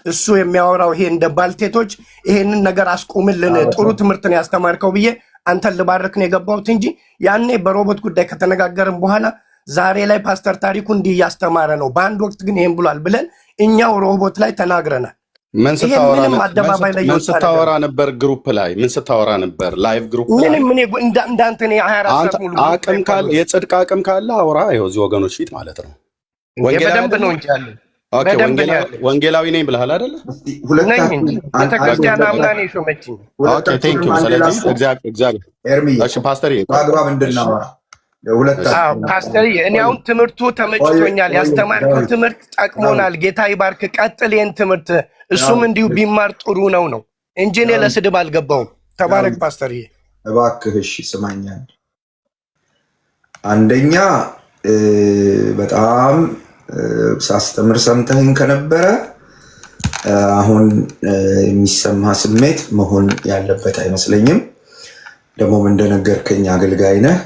እሱ የሚያወራው ይሄ እንደ ባልቴቶች ይሄንን ነገር አስቁምልን ጥሩ ትምህርትን ያስተማርከው ብዬ አንተን ልባርክ ነው የገባሁት እንጂ ያኔ በሮቦት ጉዳይ ከተነጋገርን በኋላ ዛሬ ላይ ፓስተር ታሪኩ እንዲህ እያስተማረ ነው በአንድ ወቅት ግን ይሄን ብሏል ብለን እኛው ሮቦት ላይ ተናግረናል። ምን ስታወራ ነበር ግሩፕ ላይ ምን ስታወራ ነበር ላይቭ ግሩፕ ላይ ምን እንዳንተ ነው 24 ሰዓት ሙሉ አቅም ካለ የጽድቅ አቅም ካለ አውራ ይኸው እዚህ ወገኖች ፊት ማለት ነው። በደንብ ነው እንጂ ያለ ኦኬ ወንጌላዊ ነኝ ብለሃል አይደለ? ቤተክርስቲያን አምና ነው የሾመችኝ። ኦኬ ቴንክ ዩ። ስለዚህ እግዚአብሔር እሺ ፓስተር አግባብ እንድናወራ ፓስተር እኔ አሁን ትምህርቱ ተመችቶኛል። ያስተማርከው ትምህርት ጠቅሞናል። ጌታ ይባርክ። ቀጥል ይሄን ትምህርት እሱም እንዲሁ ቢማር ጥሩ ነው እንጂ እኔ ለስድብ አልገባውም። ተባረክ ፓስተር። እባክህ እሺ ስማኛል። አንደኛ በጣም ሳስተምር ሰምተህን ከነበረ አሁን የሚሰማ ስሜት መሆን ያለበት አይመስለኝም። ደግሞም እንደነገርከኝ አገልጋይ ነህ።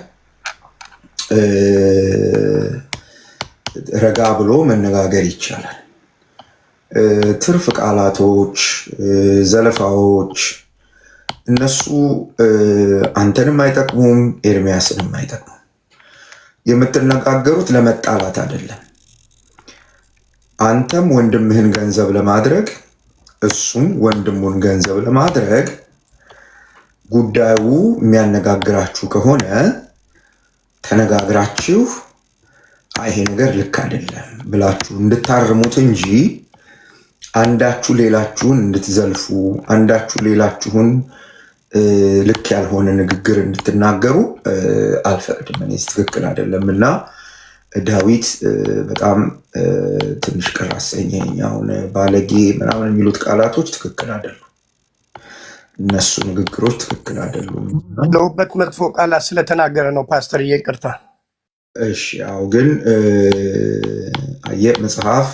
ረጋ ብሎ መነጋገር ይቻላል። ትርፍ ቃላቶች፣ ዘለፋዎች እነሱ አንተንም አይጠቅሙም፣ ኤርሚያስንም አይጠቅሙም። የምትነጋገሩት ለመጣላት አይደለም። አንተም ወንድምህን ገንዘብ ለማድረግ እሱም ወንድሙን ገንዘብ ለማድረግ ጉዳዩ የሚያነጋግራችሁ ከሆነ ተነጋግራችሁ ይሄ ነገር ልክ አይደለም ብላችሁ እንድታርሙት እንጂ አንዳችሁ ሌላችሁን እንድትዘልፉ አንዳችሁ ሌላችሁን ልክ ያልሆነ ንግግር እንድትናገሩ አልፈቅድም። እኔ ትክክል አይደለም እና ዳዊት በጣም ትንሽ ቅር አሰኘኝ። አሁን ባለጌ ምናምን የሚሉት ቃላቶች ትክክል አይደሉም። እነሱ ንግግሮች ትክክል አይደሉም። ለውበት መጥፎ ቃላት ስለተናገረ ነው ፓስተር ይቅርታ። እሺ ያው ግን አየህ መጽሐፍ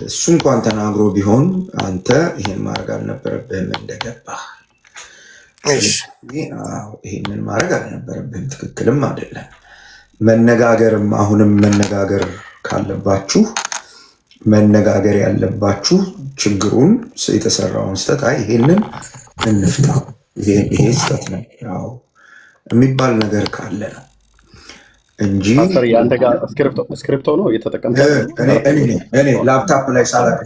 እሱ እንኳን ተናግሮ ቢሆን አንተ ይሄን ማድረግ አልነበረብህም እንደገባህ። ይሄንን ማድረግ አልነበረብህም፣ ትክክልም አይደለም። መነጋገርም አሁንም መነጋገር ካለባችሁ መነጋገር ያለባችሁ ችግሩን የተሰራውን ስህተት ይሄንን እንፍታ፣ ይሄ ስህተት ነው ያው የሚባል ነገር ካለ ነው እንጂ ያንተ ጋር ስክሪፕቶ ነው እየተጠቀምኩት እኔ ላፕታፕ ላይ ሳላቅ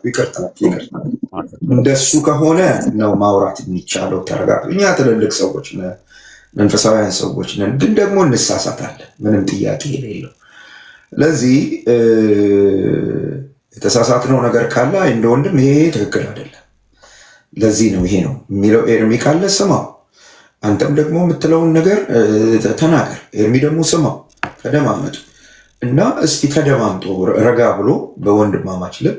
ይቅርታ። እንደሱ ከሆነ ነው ማውራት የሚቻለው። ተረጋግ። እኛ ትልልቅ ሰዎች ነን፣ መንፈሳዊያን ሰዎች ነን፣ ግን ደግሞ እንሳሳታለን፣ ምንም ጥያቄ የሌለው። ለዚህ የተሳሳትነው ነገር ካለ እንደ ወንድም ይሄ ትክክል አይደለም፣ ለዚህ ነው ይሄ ነው የሚለው ኤርሚ ካለ ስማው። አንተም ደግሞ የምትለውን ነገር ተናገር፣ ኤርሚ ደግሞ ስማው። ተደማመጡ እና እስቲ ተደማምጦ ረጋ ብሎ በወንድማማች ልብ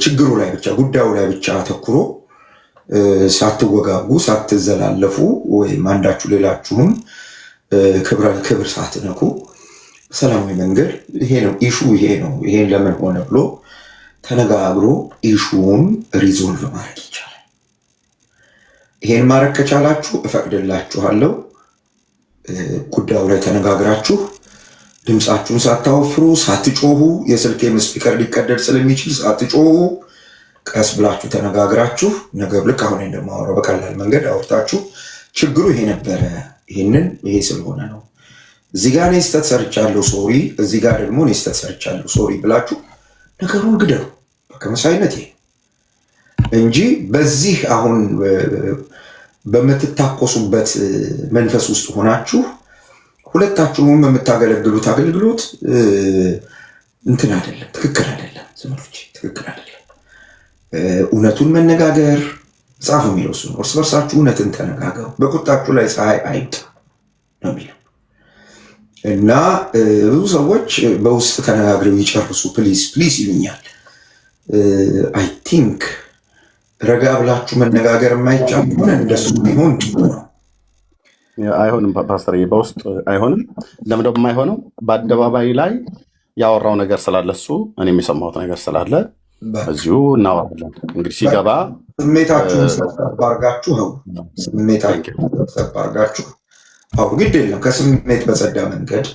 ችግሩ ላይ ብቻ ጉዳዩ ላይ ብቻ አተኩሮ ሳትወጋጉ ሳትዘላለፉ ወይም አንዳችሁ ሌላችሁን ክብር ሳትነኩ ሰላማዊ መንገድ ይሄ ነው ኢሹ፣ ይሄ ነው ይሄን ለምን ሆነ ብሎ ተነጋግሮ ኢሹውን ሪዞልቭ ማድረግ ይቻላል። ይሄን ማድረግ ከቻላችሁ እፈቅድላችኋለሁ። ጉዳዩ ላይ ተነጋግራችሁ ድምፃችሁን ሳታወፍሩ ሳትጮሁ፣ የስልኬም ስፒከር ሊቀደድ ስለሚችል ሳትጮሁ ቀስ ብላችሁ ተነጋግራችሁ ነገሩ ልክ አሁን እንደማወራው በቀላል መንገድ አውርታችሁ ችግሩ ይሄ ነበረ፣ ይሄ ስለሆነ ነው፣ እዚህ ጋር እኔ ስህተት ሰርቻለሁ ሶሪ፣ እዚህ ጋር ደግሞ እኔ ስህተት ሰርቻለሁ ሶሪ ብላችሁ ነገሩን ግደሉ በከመሳይነት እንጂ በዚህ አሁን በምትታቆሱበት መንፈስ ውስጥ ሆናችሁ ሁለታችሁም የምታገለግሉት አገልግሎት እንትን አይደለም፣ ትክክል አይደለም። ዘመዶች ትክክል አይደለም። እውነቱን መነጋገር መጽሐፍ የሚለው እሱ ነው። እርስ በርሳችሁ እውነትን ተነጋገሩ፣ በቁጣችሁ ላይ ፀሐይ አይምጣ ነው የሚለው እና ብዙ ሰዎች በውስጥ ተነጋግረው ይጨርሱ ፕሊዝ ፕሊዝ ይሉኛል። አይ ቲንክ ረጋ ብላችሁ መነጋገር የማይቻል ሆነ እንደሱ ቢሆን ጥሩ ነው። አይሆንም ፓስተር፣ በውስጥ አይሆንም። ለምን ደግሞ የማይሆነው? በአደባባይ ላይ ያወራው ነገር ስላለ እሱ እኔ የሚሰማሁት ነገር ስላለ እዚሁ እናወራለን። እንግዲህ ሲገባ ስሜታችሁን ሰብሰብ አድርጋችሁ ግድ የለም ከስሜት በጸዳ መንገድ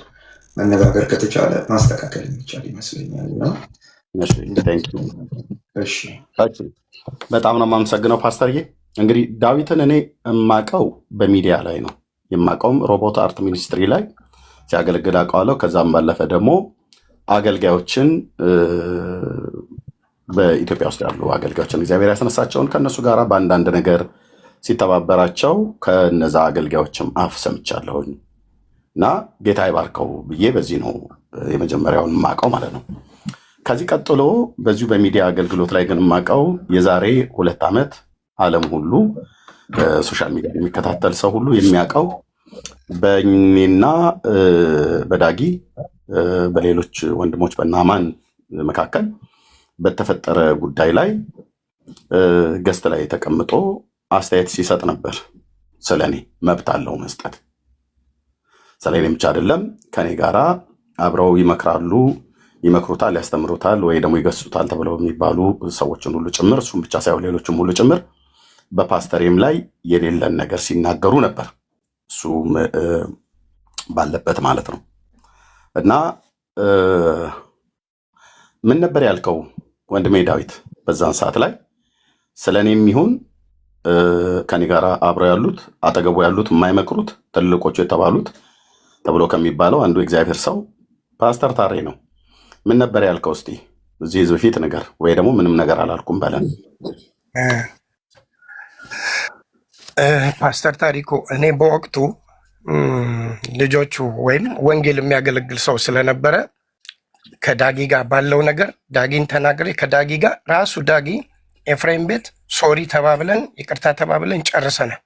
መነጋገር ከተቻለ ማስተካከል የሚቻል ይመስለኛል። እሺ እሺ፣ በጣም ነው የማመሰግነው ፓስተርዬ። እንግዲህ ዳዊትን እኔ የማውቀው በሚዲያ ላይ ነው የማውቀውም ሮቦት አርት ሚኒስትሪ ላይ ሲያገለግል አውቀዋለሁ። ከዛም ባለፈ ደግሞ አገልጋዮችን በኢትዮጵያ ውስጥ ያሉ አገልጋዮችን እግዚአብሔር ያስነሳቸውን ከእነሱ ጋር በአንዳንድ ነገር ሲተባበራቸው ከነዛ አገልጋዮችም አፍ ሰምቻለሁኝ እና ጌታ ይባርከው ብዬ በዚህ ነው የመጀመሪያውን የማውቀው ማለት ነው። ከዚህ ቀጥሎ በዚሁ በሚዲያ አገልግሎት ላይ ግን የማውቀው የዛሬ 2 ዓመት ዓለም ሁሉ ሶሻል ሚዲያ የሚከታተል ሰው ሁሉ የሚያውቀው በእኔና በዳጊ በሌሎች ወንድሞች በናማን መካከል በተፈጠረ ጉዳይ ላይ ገስት ላይ ተቀምጦ አስተያየት ሲሰጥ ነበር። ስለኔ መብት አለው መስጠት። ስለኔ ብቻ አይደለም፣ ከኔ ጋራ አብረው ይመክራሉ፣ ይመክሩታል፣ ያስተምሩታል ወይ ደግሞ ይገስጹታል ተብለው የሚባሉ ሰዎችን ሁሉ ጭምር፣ እሱም ብቻ ሳይሆን ሌሎችም ሁሉ ጭምር በፓስተሬም ላይ የሌለን ነገር ሲናገሩ ነበር፣ እሱ ባለበት ማለት ነው። እና ምን ነበር ያልከው ወንድሜ ዳዊት በዛን ሰዓት ላይ? ስለ እኔም ይሁን ከኔ ጋር አብረው ያሉት አጠገቡ ያሉት የማይመክሩት ትልቆቹ የተባሉት ተብሎ ከሚባለው አንዱ እግዚአብሔር ሰው ፓስተር ታሬ ነው። ምን ነበር ያልከው? እስቲ እዚህ ህዝብ ፊት ነገር ወይ ደግሞ ምንም ነገር አላልኩም በለን። ፓስተር ታሪኩ እኔ በወቅቱ ልጆቹ ወይም ወንጌል የሚያገለግል ሰው ስለነበረ ከዳጊ ጋር ባለው ነገር ዳጊን ተናግሬ ከዳጊ ጋር ራሱ ዳጊ ኤፍሬም ቤት ሶሪ ተባብለን ይቅርታ ተባብለን ጨርሰናል።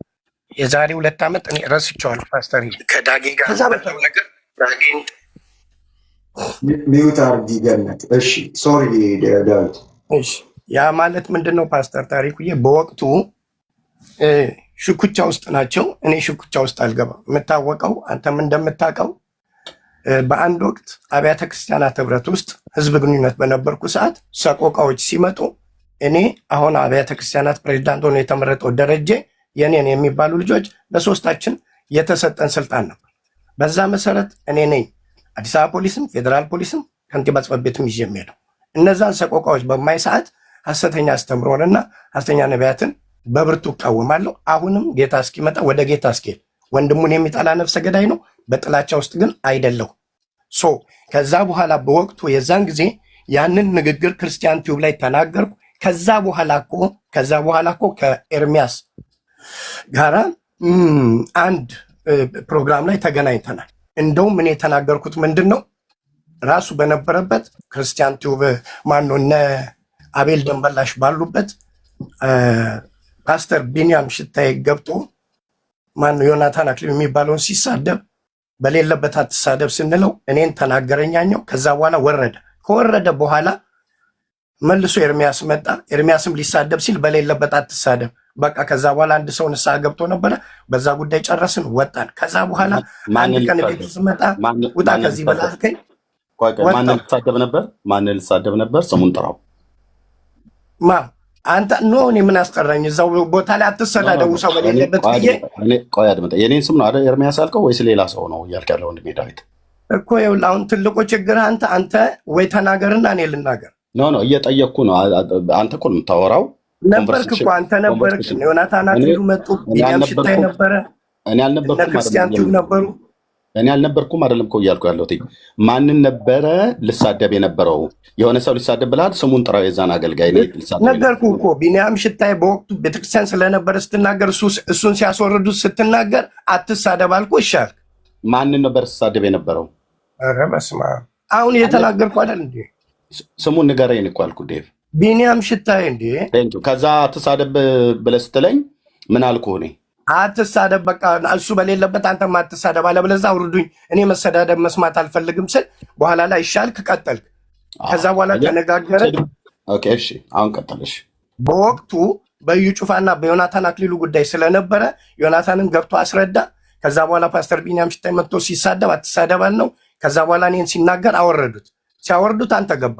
የዛሬ 2 ዓመት እኔ ረስቼዋለሁ ፓስተር ከዳጊ ጋር ባለው ነገር ዳጊን ሚዩት አርጊ ገነት። እሺ ሶሪ ዳዊት። እሺ ያ ማለት ምንድን ነው ፓስተር ታሪኩዬ? በወቅቱ ሽኩቻ ውስጥ ናቸው። እኔ ሽኩቻ ውስጥ አልገባም። የምታወቀው አንተም እንደምታውቀው በአንድ ወቅት አብያተ ክርስቲያናት ህብረት ውስጥ ህዝብ ግንኙነት በነበርኩ ሰዓት ሰቆቃዎች ሲመጡ እኔ አሁን አብያተ ክርስቲያናት ፕሬዚዳንት ሆኖ የተመረጠው ደረጀ የኔን የሚባሉ ልጆች ለሶስታችን የተሰጠን ስልጣን ነበር። በዛ መሰረት እኔ ነኝ አዲስ አበባ ፖሊስም ፌዴራል ፖሊስም ከንቲባ ጽሕፈት ቤትም ይዤ የምሄደው። እነዛን ሰቆቃዎች በማይ ሰዓት ሐሰተኛ አስተምሮንና ሐሰተኛ ነቢያትን በብርቱ እቃወማለሁ። አሁንም ጌታ እስኪመጣ ወደ ጌታ እስኪሄድ ወንድሙን የሚጠላ ነፍሰ ገዳይ ነው። በጥላቻ ውስጥ ግን አይደለሁ። ከዛ በኋላ በወቅቱ የዛን ጊዜ ያንን ንግግር ክርስቲያን ቲዩብ ላይ ተናገርኩ። ከዛ በኋላ እኮ ከኤርሚያስ ጋራ አንድ ፕሮግራም ላይ ተገናኝተናል። እንደውም እኔ የተናገርኩት ምንድን ነው ራሱ በነበረበት ክርስቲያን ቲዩብ ማነው እነ አቤል ደንበላሽ ባሉበት ፓስተር ቢንያም ሽታዬ ገብቶ ማነው ዮናታን አክሊሉ የሚባለውን ሲሳደብ በሌለበት አትሳደብ ስንለው እኔን ተናገረኛኛው። ከዛ በኋላ ወረደ። ከወረደ በኋላ መልሶ ኤርሚያስ መጣ። ኤርሚያስም ሊሳደብ ሲል በሌለበት አትሳደብ። በቃ ከዛ በኋላ አንድ ሰው ንስሐ ገብቶ ነበረ። በዛ ጉዳይ ጨረስን፣ ወጣን። ከዛ በኋላ አንድ ቀን ቤት ስመጣ ውጣ ከዚህ በላልከኝ። ማንን ልሳደብ ነበር? ማንን ልሳደብ ነበር? ስሙን ጥራው። አንተ ኖ እኔ ምን አስቀረኝ? እዛው ቦታ ላይ አትሰዳደቡ ሰው በሌለበት ብዬ። ቆይ አድምጠ። የኔን ስም ነው አይደል ኤርሚያስ ያልከው ወይስ ሌላ ሰው ነው እያልክ ያለው? ወንድሜ ዳዊት እኮ ይኸውልህ፣ አሁን ትልቁ ችግር አንተ ወይ ተናገርና እኔ ልናገር። ኖ እየጠየቅኩ ነው። አንተ እኮ ነው የምታወራው። ነበርክ እኮ አንተ ነበርክ። ዮናታን አክሊሉ መጡ፣ ቢንያም ሽታይ ነበረ፣ እኔ አልነበርኩም። ክርስቲያን ቲዩብ ነበሩ። እኔ አልነበርኩም አይደለም እኮ እያልኩ ያለሁት። ማንን ነበረ ልሳደብ የነበረው? የሆነ ሰው ሊሳደብ ብለሃል። ስሙን ጥራው። የዛን አገልጋይ ነገርኩህ እኮ ቢንያም ሽታይ በወቅቱ ቤተክርስቲያን ስለነበረ ስትናገር እሱን ሲያስወርዱት ስትናገር አትሳደብ አልኩህ። ይሻል ማንን ነበር ስትሳደብ የነበረው? ኧረ በስመ አብ። አሁን እየተናገርኩ አይደል እንዴ? ስሙን ንገረኝ እኮ አልኩህ ዴቭ። ቢንያም ሽታይ እንዴ። ከዛ አትሳደብ ብለህ ስትለኝ ምን አልኩህ እኔ? አትሳደብ በቃ እሱ በሌለበት አንተም አትሳደብ፣ አለበለዚያ አውርዱኝ። እኔ መሰዳደብ መስማት አልፈልግም ስል በኋላ ላይ ይሻልክ ቀጠልክ። ከዛ በኋላ ተነጋገረ። እሺ አሁን ቀጠልሽ። በወቅቱ በዩ ጩፋና በዮናታን አክሊሉ ጉዳይ ስለነበረ ዮናታንን ገብቶ አስረዳ። ከዛ በኋላ ፓስተር ቢንያም ሽታይ መጥቶ ሲሳደብ አትሳደባል ነው። ከዛ በኋላ እኔን ሲናገር አወረዱት። ሲያወርዱት አንተ ገባ፣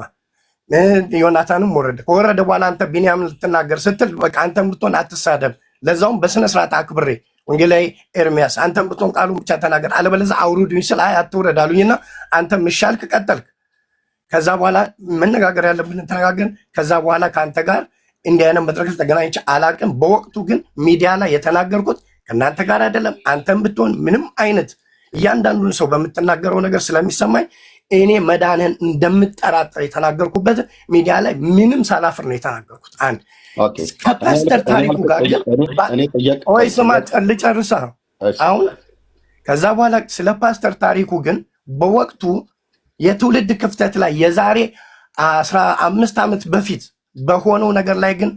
ዮናታንም ወረደ። ከወረደ በኋላ አንተ ቢንያም ልትናገር ስትል በቃ አንተም ብትሆን አትሳደብ፣ ለዛውም በስነስርዓት አክብሬ ወንጌላዊ ኤርሚያስ አንተም ብትሆን ቃሉን ብቻ ተናገር፣ አለበለዚያ አውርዱኝ ስል አይ አትውረድ አሉኝና አንተም ምሻልክ ቀጠልክ። ከዛ በኋላ መነጋገር ያለብን ተነጋገርን። ከዛ በኋላ ከአንተ ጋር እንዲህ አይነት መድረክ ተገናኝቼ አላቅም። በወቅቱ ግን ሚዲያ ላይ የተናገርኩት ከእናንተ ጋር አይደለም። አንተም ብትሆን ምንም አይነት እያንዳንዱን ሰው በምትናገረው ነገር ስለሚሰማኝ እኔ መዳንህን እንደምጠራጠር የተናገርኩበት ሚዲያ ላይ ምንም ሳላፍር ነው የተናገርኩት። አንድ ከፓስተር ታሪኩ ጋር ወይ ስማ ልጨርሳ አሁን። ከዛ በኋላ ስለ ፓስተር ታሪኩ ግን በወቅቱ የትውልድ ክፍተት ላይ የዛሬ 15 ዓመት በፊት በሆነው ነገር ላይ ግን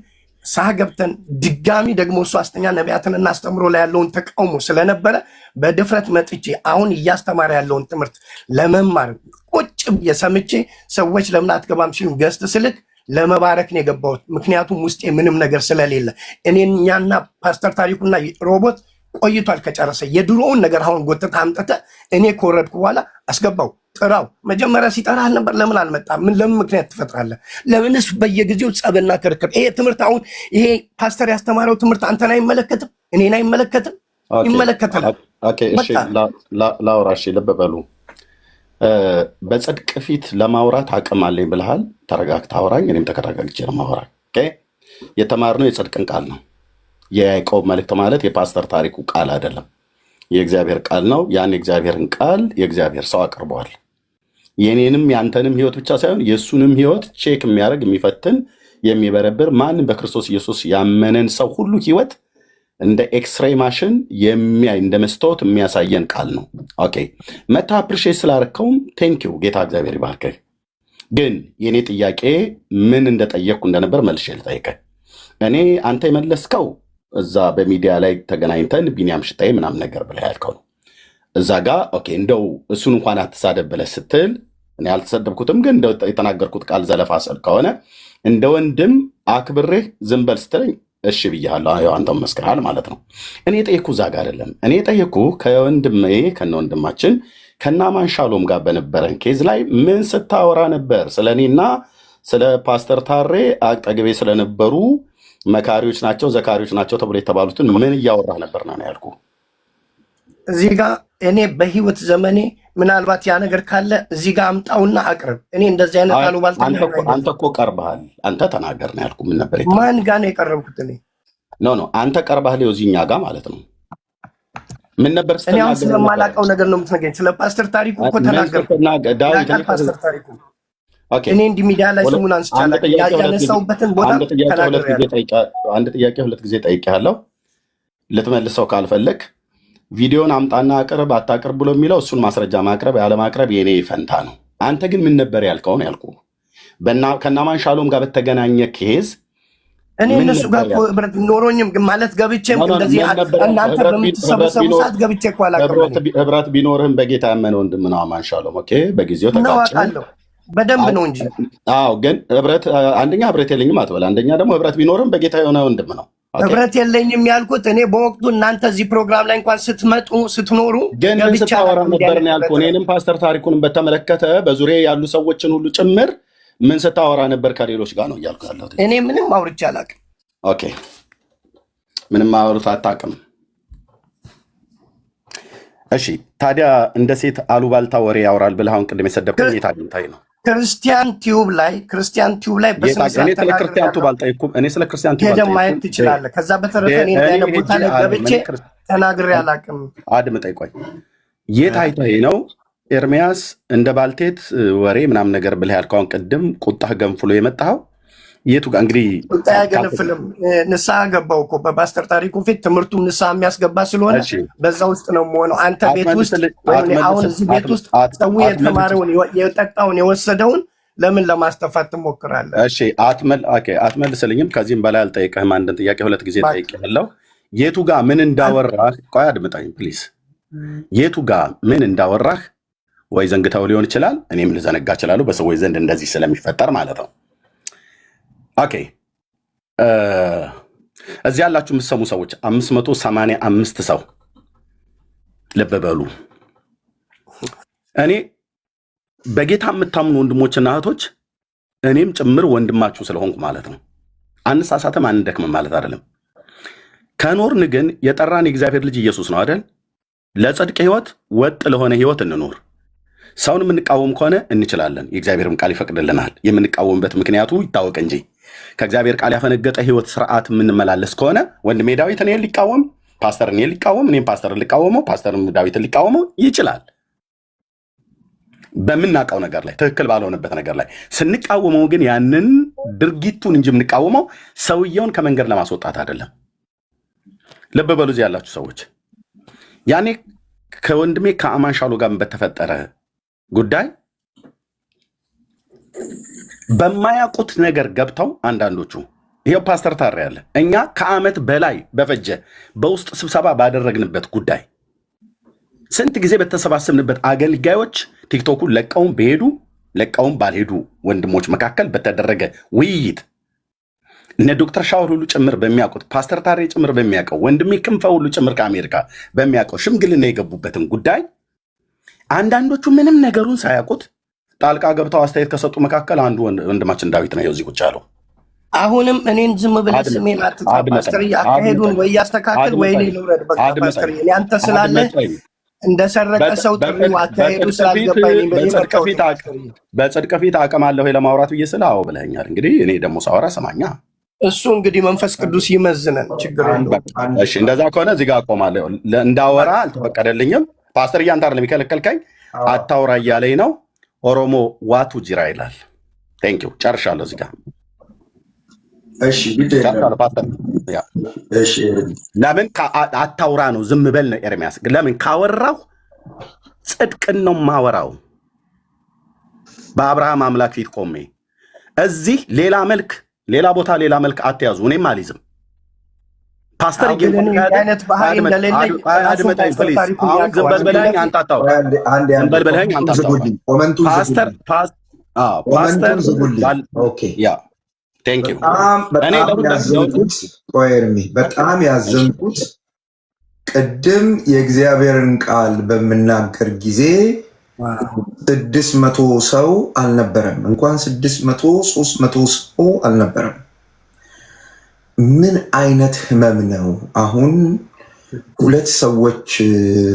ሳገብተን ድጋሚ ደግሞ እሱ ሐሰተኛ ነቢያትን እናስተምሮ ላይ ያለውን ተቃውሞ ስለነበረ በድፍረት መጥቼ አሁን እያስተማረ ያለውን ትምህርት ለመማር ቁጭ የሰምቼ ሰዎች ለምን አትገባም ሲሉ ገስት ስልክ ለመባረክ ነው የገባሁት። ምክንያቱም ውስጤ ምንም ነገር ስለሌለ እኛና ፓስተር ታሪኩና ሮቦት ቆይቷል ከጨረሰ የድሮውን ነገር አሁን ጎተታ አምጥተ እኔ ከወረድኩ በኋላ አስገባው። ጥራው መጀመሪያ ሲጠራ አልነበር? ለምን አልመጣም? ለምን ምክንያት ትፈጥራለህ? ለምንስ በየጊዜው ጸብና ክርክር? ይሄ ትምህርት አሁን ይሄ ፓስተር ያስተማረው ትምህርት አንተን አይመለከትም? እኔን አይመለከትም? ይመለከታል። እሺ ላውራ። እሺ ልብ በሉ። በጽድቅ ፊት ለማውራት አቅም አለኝ ብለሃል። ተረጋግተህ አውራኝ፣ እኔም ተከታተልቼ ነው የማወራ። የተማርነው የጽድቅን ቃል ነው። የያዕቆብ መልእክት ማለት የፓስተር ታሪኩ ቃል አይደለም፣ የእግዚአብሔር ቃል ነው። ያን የእግዚአብሔርን ቃል የእግዚአብሔር ሰው አቅርበዋል። የኔንም ያንተንም ህይወት ብቻ ሳይሆን የእሱንም ህይወት ቼክ የሚያደርግ የሚፈትን የሚበረብር ማንም በክርስቶስ ኢየሱስ ያመነን ሰው ሁሉ ህይወት እንደ ኤክስሬይ ማሽን የሚያይ እንደ መስታወት የሚያሳየን ቃል ነው። ኦኬ መታ አፕሪሼት ስላረከውም ቴንኪው፣ ጌታ እግዚአብሔር ይባርክህ። ግን የኔ ጥያቄ ምን እንደጠየቅኩ እንደነበር መልሼ ልጠይቅህ። እኔ አንተ የመለስከው እዛ በሚዲያ ላይ ተገናኝተን ቢኒያም ሽታዬ ምናምን ነገር ብለህ ያልከው ነው። እዛ ጋ ኦኬ እንደው እሱን እንኳን አትሳደብ ብለህ ስትል እኔ አልተሰደብኩትም፣ ግን እንደው የተናገርኩት ቃል ዘለፋ ስል ከሆነ እንደ ወንድም አክብሬህ ዝም በል ስትለኝ እሺ ብያለሁ። አንተው መስክርሃል ማለት ነው። እኔ የጠየኩህ እዛ ጋር አይደለም። እኔ የጠየኩህ ከወንድሜ ከነ ወንድማችን ከናማን ሻሎም ጋር በነበረን ኬዝ ላይ ምን ስታወራ ነበር? ስለ እኔና ስለ ፓስተር ታሬ አጠገቤ ስለነበሩ መካሪዎች ናቸው ዘካሪዎች ናቸው ተብሎ የተባሉትን ምን እያወራህ ነበር ነው ያልኩህ። እዚህ ጋር እኔ በህይወት ዘመኔ ምናልባት ያ ነገር ካለ እዚህ ጋር አምጣውና አቅርብ። እኔ እንደዚህ አይነት አሉባልታ አንተ እኮ ቀርበሃል። አንተ ተናገር ነው ያልኩህ። ምን ነበር ማን ጋር ነው የቀረብኩት? እኔ ኖ አንተ ቀርበሃል። እዚህኛ ጋር ማለት ነው። ምን ነበር እኔ አሁን ስለማላውቀው ነገር ነው የምትነግረኝ። ስለ ፓስተር ታሪኩ እኮ ተናገርኩ። ፓስተር ታሪኩ እኔ እንዲህ ሚዲያ ላይ ስሙን አንስቻለሁ። ያነሳውበትን ቦታ አንድ ጥያቄ ሁለት ጊዜ ጠይቄሃለሁ። ልትመልሰው ካልፈለግ ቪዲዮን አምጣና አቅርብ አታቅርብ ብሎ የሚለው እሱን ማስረጃ ማቅረብ ያለማቅረብ የኔ ፈንታ ነው። አንተ ግን ምን ነበር ያልከውን ያልኩህ ከናማን ሻሎም ጋር በተገናኘ ኬዝ እኔ እነሱ ጋር ህብረት ኖሮኝም ግን ማለት ገብቼም እንደዚህ እናንተ በምትሰበሰቡ ሰዓት ገብቼ እኮ አላውቅም። ህብረት ቢኖርህም በጌታ ያመነ ወንድም ነው አማን ሻሎም። ኦኬ በጊዜው ተቃጭ በደንብ ነው እንጂ። አዎ ግን ህብረት አንደኛ ህብረት የለኝም አትበል። አንደኛ ደግሞ ህብረት ቢኖርም በጌታ የሆነ ወንድም ነው። ህብረት የለኝም ያልኩት እኔ በወቅቱ እናንተ እዚህ ፕሮግራም ላይ እንኳን ስትመጡ ስትኖሩ ግን ምን ስታወራ ነበር ነው ያልኩህ። እኔንም ፓስተር ታሪኩንም በተመለከተ በዙሪያ ያሉ ሰዎችን ሁሉ ጭምር ምን ስታወራ ነበር ከሌሎች ጋር ነው እያልኩ ያለሁት። እኔ ምንም አውርቼ አላውቅም። ኦኬ ምንም አውርተህ አታውቅም። እሺ ታዲያ እንደ ሴት አሉባልታ ወሬ ያወራል ብለህ አሁን ቅድም የሰደብከኝ የት አግኝተኸኝ ነው? ክርስቲያን ቲዩብ ላይ ክርስቲያን ቲዩብ ላይ እኔ ስለ ክርስቲያን ቲዩብ አልጠየኩም። እኔ ስለ ክርስቲያን ቲዩብ ሄደህ ማየት ትችላለህ። ከዛ በተረፈ እኔ እንዳይነት ቦታ ላይ ገብቼ ተናግሬ አላውቅም። አድምጠኝ ቆይ። የት አይተኸኝ ነው ኤርሚያስ እንደ ባልቴት ወሬ ምናምን ነገር ብለህ ያልከው? አሁን ቅድም ቁጣህ ገንፍሎ የመጣኸው የቱ ጋር? እንግዲህ ቁጣ ያገነፍልም ንስሐ ገባው እኮ በፓስተር ታሪኩ ፊት ትምህርቱም ንስሐ የሚያስገባ ስለሆነ በዛ ውስጥ ነው የምሆነው። አንተ ቤት ውስጥ አሁን እዚህ ቤት ውስጥ ሰው የተማረውን የጠጣውን የወሰደውን ለምን ለማስተፋት ትሞክራለህ? እሺ አትመልስልኝም። ከዚህም በላይ አልጠይቅህም። አንድን ጥያቄ ሁለት ጊዜ ጠይቄሃለሁ። የቱ ጋር ምን እንዳወራህ ቆይ አድምጠኝ ፕሊዝ። የቱ ጋር ምን እንዳወራህ ወይ ዘንግተው ሊሆን ይችላል፣ እኔም ልዘነጋ እችላለሁ። በሰዎች ዘንድ እንደዚህ ስለሚፈጠር ማለት ነው። ኦኬ እዚህ ያላችሁ የምትሰሙ ሰዎች 585 ሰው ልብ በሉ። እኔ በጌታ የምታምኑ ወንድሞችና እህቶች እኔም ጭምር ወንድማችሁ ስለሆንኩ ማለት ነው። አንሳሳትም አንደክምም ማለት አይደለም። ከኖርን ግን የጠራን የእግዚአብሔር ልጅ ኢየሱስ ነው አይደል? ለጽድቅ ህይወት ወጥ ለሆነ ህይወት እንኖር። ሰውን የምንቃወም ከሆነ እንችላለን፣ የእግዚአብሔርም ቃል ይፈቅድልናል። የምንቃወምበት ምክንያቱ ይታወቅ እንጂ ከእግዚአብሔር ቃል ያፈነገጠ ህይወት ስርዓት የምንመላለስ ከሆነ ወንድሜ ዳዊት እኔን ሊቃወም፣ ፓስተር እኔን ሊቃወም፣ እኔም ፓስተርን ሊቃወመው፣ ፓስተርም ዳዊትን ሊቃወመው ይችላል። በምናውቀው ነገር ላይ ትክክል ባልሆነበት ነገር ላይ ስንቃወመው ግን ያንን ድርጊቱን እንጂ የምንቃወመው ሰውየውን ከመንገድ ለማስወጣት አይደለም። ልብ በሉ እዚህ ያላችሁ ሰዎች። ያኔ ከወንድሜ ከአማን ሻሎ ጋር በተፈጠረ ጉዳይ በማያውቁት ነገር ገብተው አንዳንዶቹ ይሄው ፓስተር ታሬ ያለ እኛ ከዓመት በላይ በፈጀ በውስጥ ስብሰባ ባደረግንበት ጉዳይ ስንት ጊዜ በተሰባሰብንበት አገልጋዮች ቲክቶኩን ለቀውም በሄዱ ለቀውም ባልሄዱ ወንድሞች መካከል በተደረገ ውይይት እነ ዶክተር ሻወር ሁሉ ጭምር በሚያውቁት ፓስተር ታሬ ጭምር በሚያውቀው ወንድሜ ክንፈ ሁሉ ጭምር ከአሜሪካ በሚያውቀው ሽምግልና የገቡበትን ጉዳይ አንዳንዶቹ ምንም ነገሩን ሳያውቁት ጣልቃ ገብተው አስተያየት ከሰጡ መካከል አንዱ ወንድማችን ዳዊት ነው። እዚህ ቁጭ ያለው አሁንም እኔን ዝም ብለህ ስሜን አትጥራ ፓስተር፣ አካሄዱን ወይ ያስተካክል ወይ እኔ ልውረድ። በቃ ፓስተር እኔ አንተ ስላለ እንደሰረቀ ሰው ጥሩ አካሄዱ ስላልገባኝ በጽድቅ ፊት አቅም አለሁ ለማውራት ብዬ ስለ አዎ ብለኸኛል። እንግዲህ እኔ ደግሞ ሳወራ ሰማኛ። እሱ እንግዲህ መንፈስ ቅዱስ ይመዝነን፣ ችግር የለውም። እሺ እንደዛ ከሆነ እዚህ ጋር አቆማለሁ። እንዳወራ አልተፈቀደልኝም። ፓስተር እያንታር ለሚከለከልከኝ አታውራ እያለኝ ነው። ኦሮሞ ዋቱ ጅራ ይላል። ቴንኪው ጨርሻለሁ እዚህ ጋር። እሺ ለምን አታውራ ነው? ዝም በል ነው ኤርሚያስ። ለምን ካወራሁ ጽድቅን ነው ማወራው። በአብርሃም አምላክ ፊት ቆሜ እዚህ ሌላ መልክ ሌላ ቦታ ሌላ መልክ አትያዙ። እኔም አልይዝም። ፓስተር አይነት ባህሪ እንደሌለኝ አድመጠኝ ፕሊዝ። አሁን ዝም በል በለኝ አንተ አታውራ። ዝም በል በለኝ አንተ አታውራ። ፓስተር ኦኬ ያ በጣም ያዘንኩት ቅድም የእግዚአብሔርን ቃል በምናገር ጊዜ 600 ሰው አልነበረም። እንኳን 600 300 ሰው አልነበረም። ምን አይነት ህመም ነው? አሁን ሁለት ሰዎች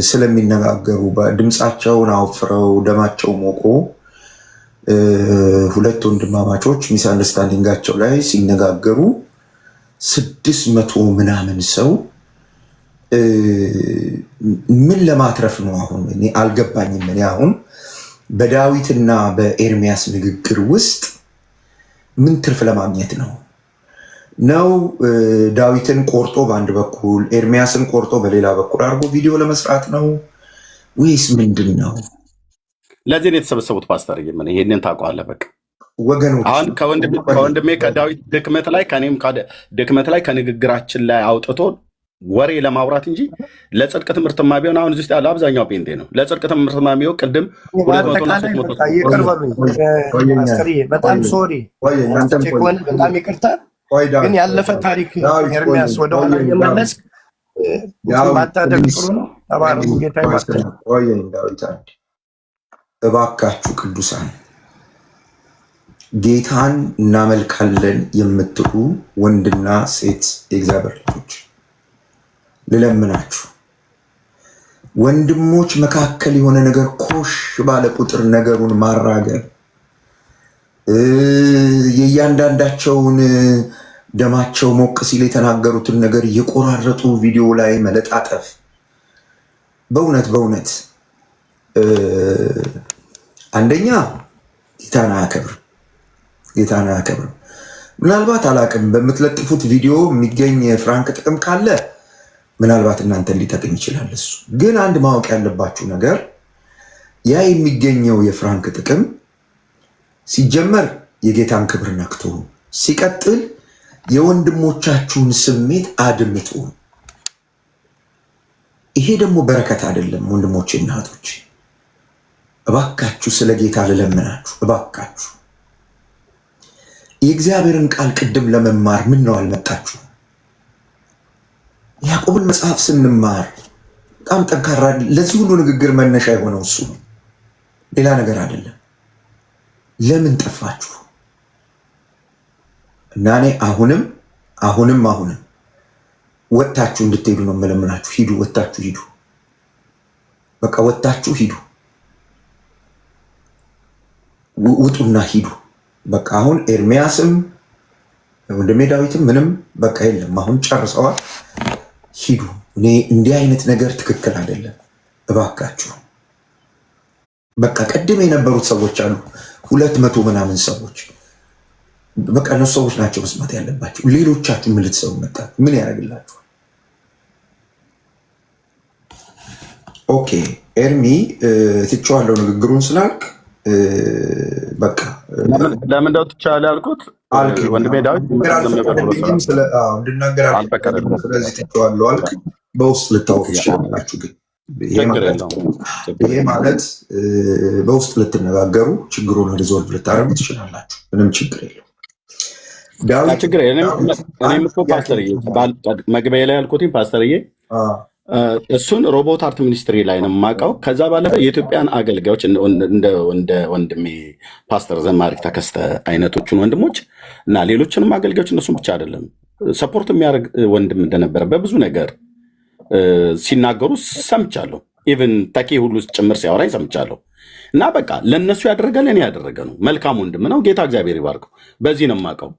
ስለሚነጋገሩ ድምፃቸውን አውፍረው ደማቸው ሞቆ ሁለት ወንድማማቾች ሚስ አንደርስታንዲንጋቸው ላይ ሲነጋገሩ 600 ምናምን ሰው ምን ለማትረፍ ነው? አሁን እኔ አልገባኝም። እኔ አሁን በዳዊትና በኤርሚያስ ንግግር ውስጥ ምን ትርፍ ለማግኘት ነው? ዳዊትን ቆርጦ በአንድ በኩል ኤርሚያስን ቆርጦ በሌላ በኩል አድርጎ ቪዲዮ ለመስራት ነው ወይስ ምንድን ነው? ለዚህ ነው የተሰበሰቡት። ፓስተር ምን ይሄንን ታውቀዋለህ? በቃ ወገኖች አሁን ከወንድሜ ከዳዊት ድክመት ላይ ከኔም ድክመት ላይ ከንግግራችን ላይ አውጥቶ ወሬ ለማውራት እንጂ ለጽድቅ ትምህርትማ ቢሆን አሁን እዚህ ያለ አብዛኛው ፔንቴ ነው። ለጽድቅ ትምህርትማ ቢሆን ቅድም 200 በጣም ሶሪ በጣም ይቅርታ፣ ግን ያለፈ ታሪክ ኤርሚያስ ወደኋላ እየመለስክ ባታደርግ ጥሩ ነው። ተባረኩ። ጌታ ይመስገን። እባካችሁ ቅዱሳን ጌታን እናመልካለን የምትሉ ወንድና ሴት የእግዚአብሔር ልጆች ልለምናችሁ፣ ወንድሞች መካከል የሆነ ነገር ኮሽ ባለ ቁጥር ነገሩን ማራገብ፣ የእያንዳንዳቸውን ደማቸው ሞቅ ሲል የተናገሩትን ነገር እየቆራረጡ ቪዲዮ ላይ መለጣጠፍ በእውነት አንደኛ ጌታን አያከብርም። ምናልባት አላቅም፣ በምትለጥፉት ቪዲዮ የሚገኝ የፍራንክ ጥቅም ካለ ምናልባት እናንተን ሊጠቅም ይችላል። እሱ ግን አንድ ማወቅ ያለባችሁ ነገር ያ የሚገኘው የፍራንክ ጥቅም ሲጀመር የጌታን ክብር ነክቶ፣ ሲቀጥል የወንድሞቻችሁን ስሜት አድምጡ። ይሄ ደግሞ በረከት አይደለም። ወንድሞቼ እና እህቶቼ እባካችሁ ስለ ጌታ ልለምናችሁ፣ እባካችሁ የእግዚአብሔርን ቃል ቅድም ለመማር ምን ነው አልመጣችሁ? ያዕቆብን መጽሐፍ ስንማር በጣም ጠንካራ፣ ለዚህ ሁሉ ንግግር መነሻ የሆነው እሱ ነው፣ ሌላ ነገር አይደለም። ለምን ጠፋችሁ? እና እኔ አሁንም ወጥታችሁ እንድትሄዱ ነው የምለምናችሁ። ሂዱ፣ ወጥታችሁ ሂዱ፣ በቃ ወጥታችሁ ሂዱ። ውጡና ሂዱ። በቃ አሁን ኤርሚያስም ወንድሜ ዳዊትም ምንም በቃ የለም፣ አሁን ጨርሰዋል። ሂዱ። እኔ እንዲህ አይነት ነገር ትክክል አይደለም፣ እባካችሁ። በቃ ቀድም የነበሩት ሰዎች አሉ 200 ምናምን ሰዎች፣ በቃ እነሱ ሰዎች ናቸው መስማት ያለባቸው። ሌሎቻችሁ ምን ልትሰሩ መጣ? ምን ያደርግላችኋል? ኦኬ ኤርሚ ትቼዋለሁ ንግግሩን ስላልክ በቃ ለምን እንደው ትቻለህ ያልኩት ወንድሜ ዳዊት እንድናገር አልፈቀደልኝም። ስለዚህ ትቼዋለሁ አልክ። በውስጥ ልታወሩ ትችላላችሁ። ግን ይሄ ማለት በውስጥ ልትነጋገሩ ችግሩን ሪዞልቭ ልታደርጉ ትችላላችሁ። ምንም ችግር የለም። ችግር እኔም እኮ ፓስተርዬ መግቢያ ላይ ያልኩትኝ ፓስተርዬ እሱን ሮቦት አርት ሚኒስትሪ ላይ ነው የማውቀው። ከዛ ባለፈ የኢትዮጵያን አገልጋዮች እንደ ወንድሜ ፓስተር ዘማሪ ተከስተ አይነቶቹን ወንድሞች እና ሌሎችንም አገልጋዮች እነሱን ብቻ አይደለም ሰፖርት የሚያደርግ ወንድም እንደነበረ በብዙ ነገር ሲናገሩ ሰምቻለሁ። ኢቨን ተኬ ሁሉ ጭምር ሲያወራኝ ሰምቻለሁ። እና በቃ ለእነሱ ያደረገ ለእኔ ያደረገ ነው። መልካም ወንድም ነው። ጌታ እግዚአብሔር ይባርከው። በዚህ ነው የማውቀው።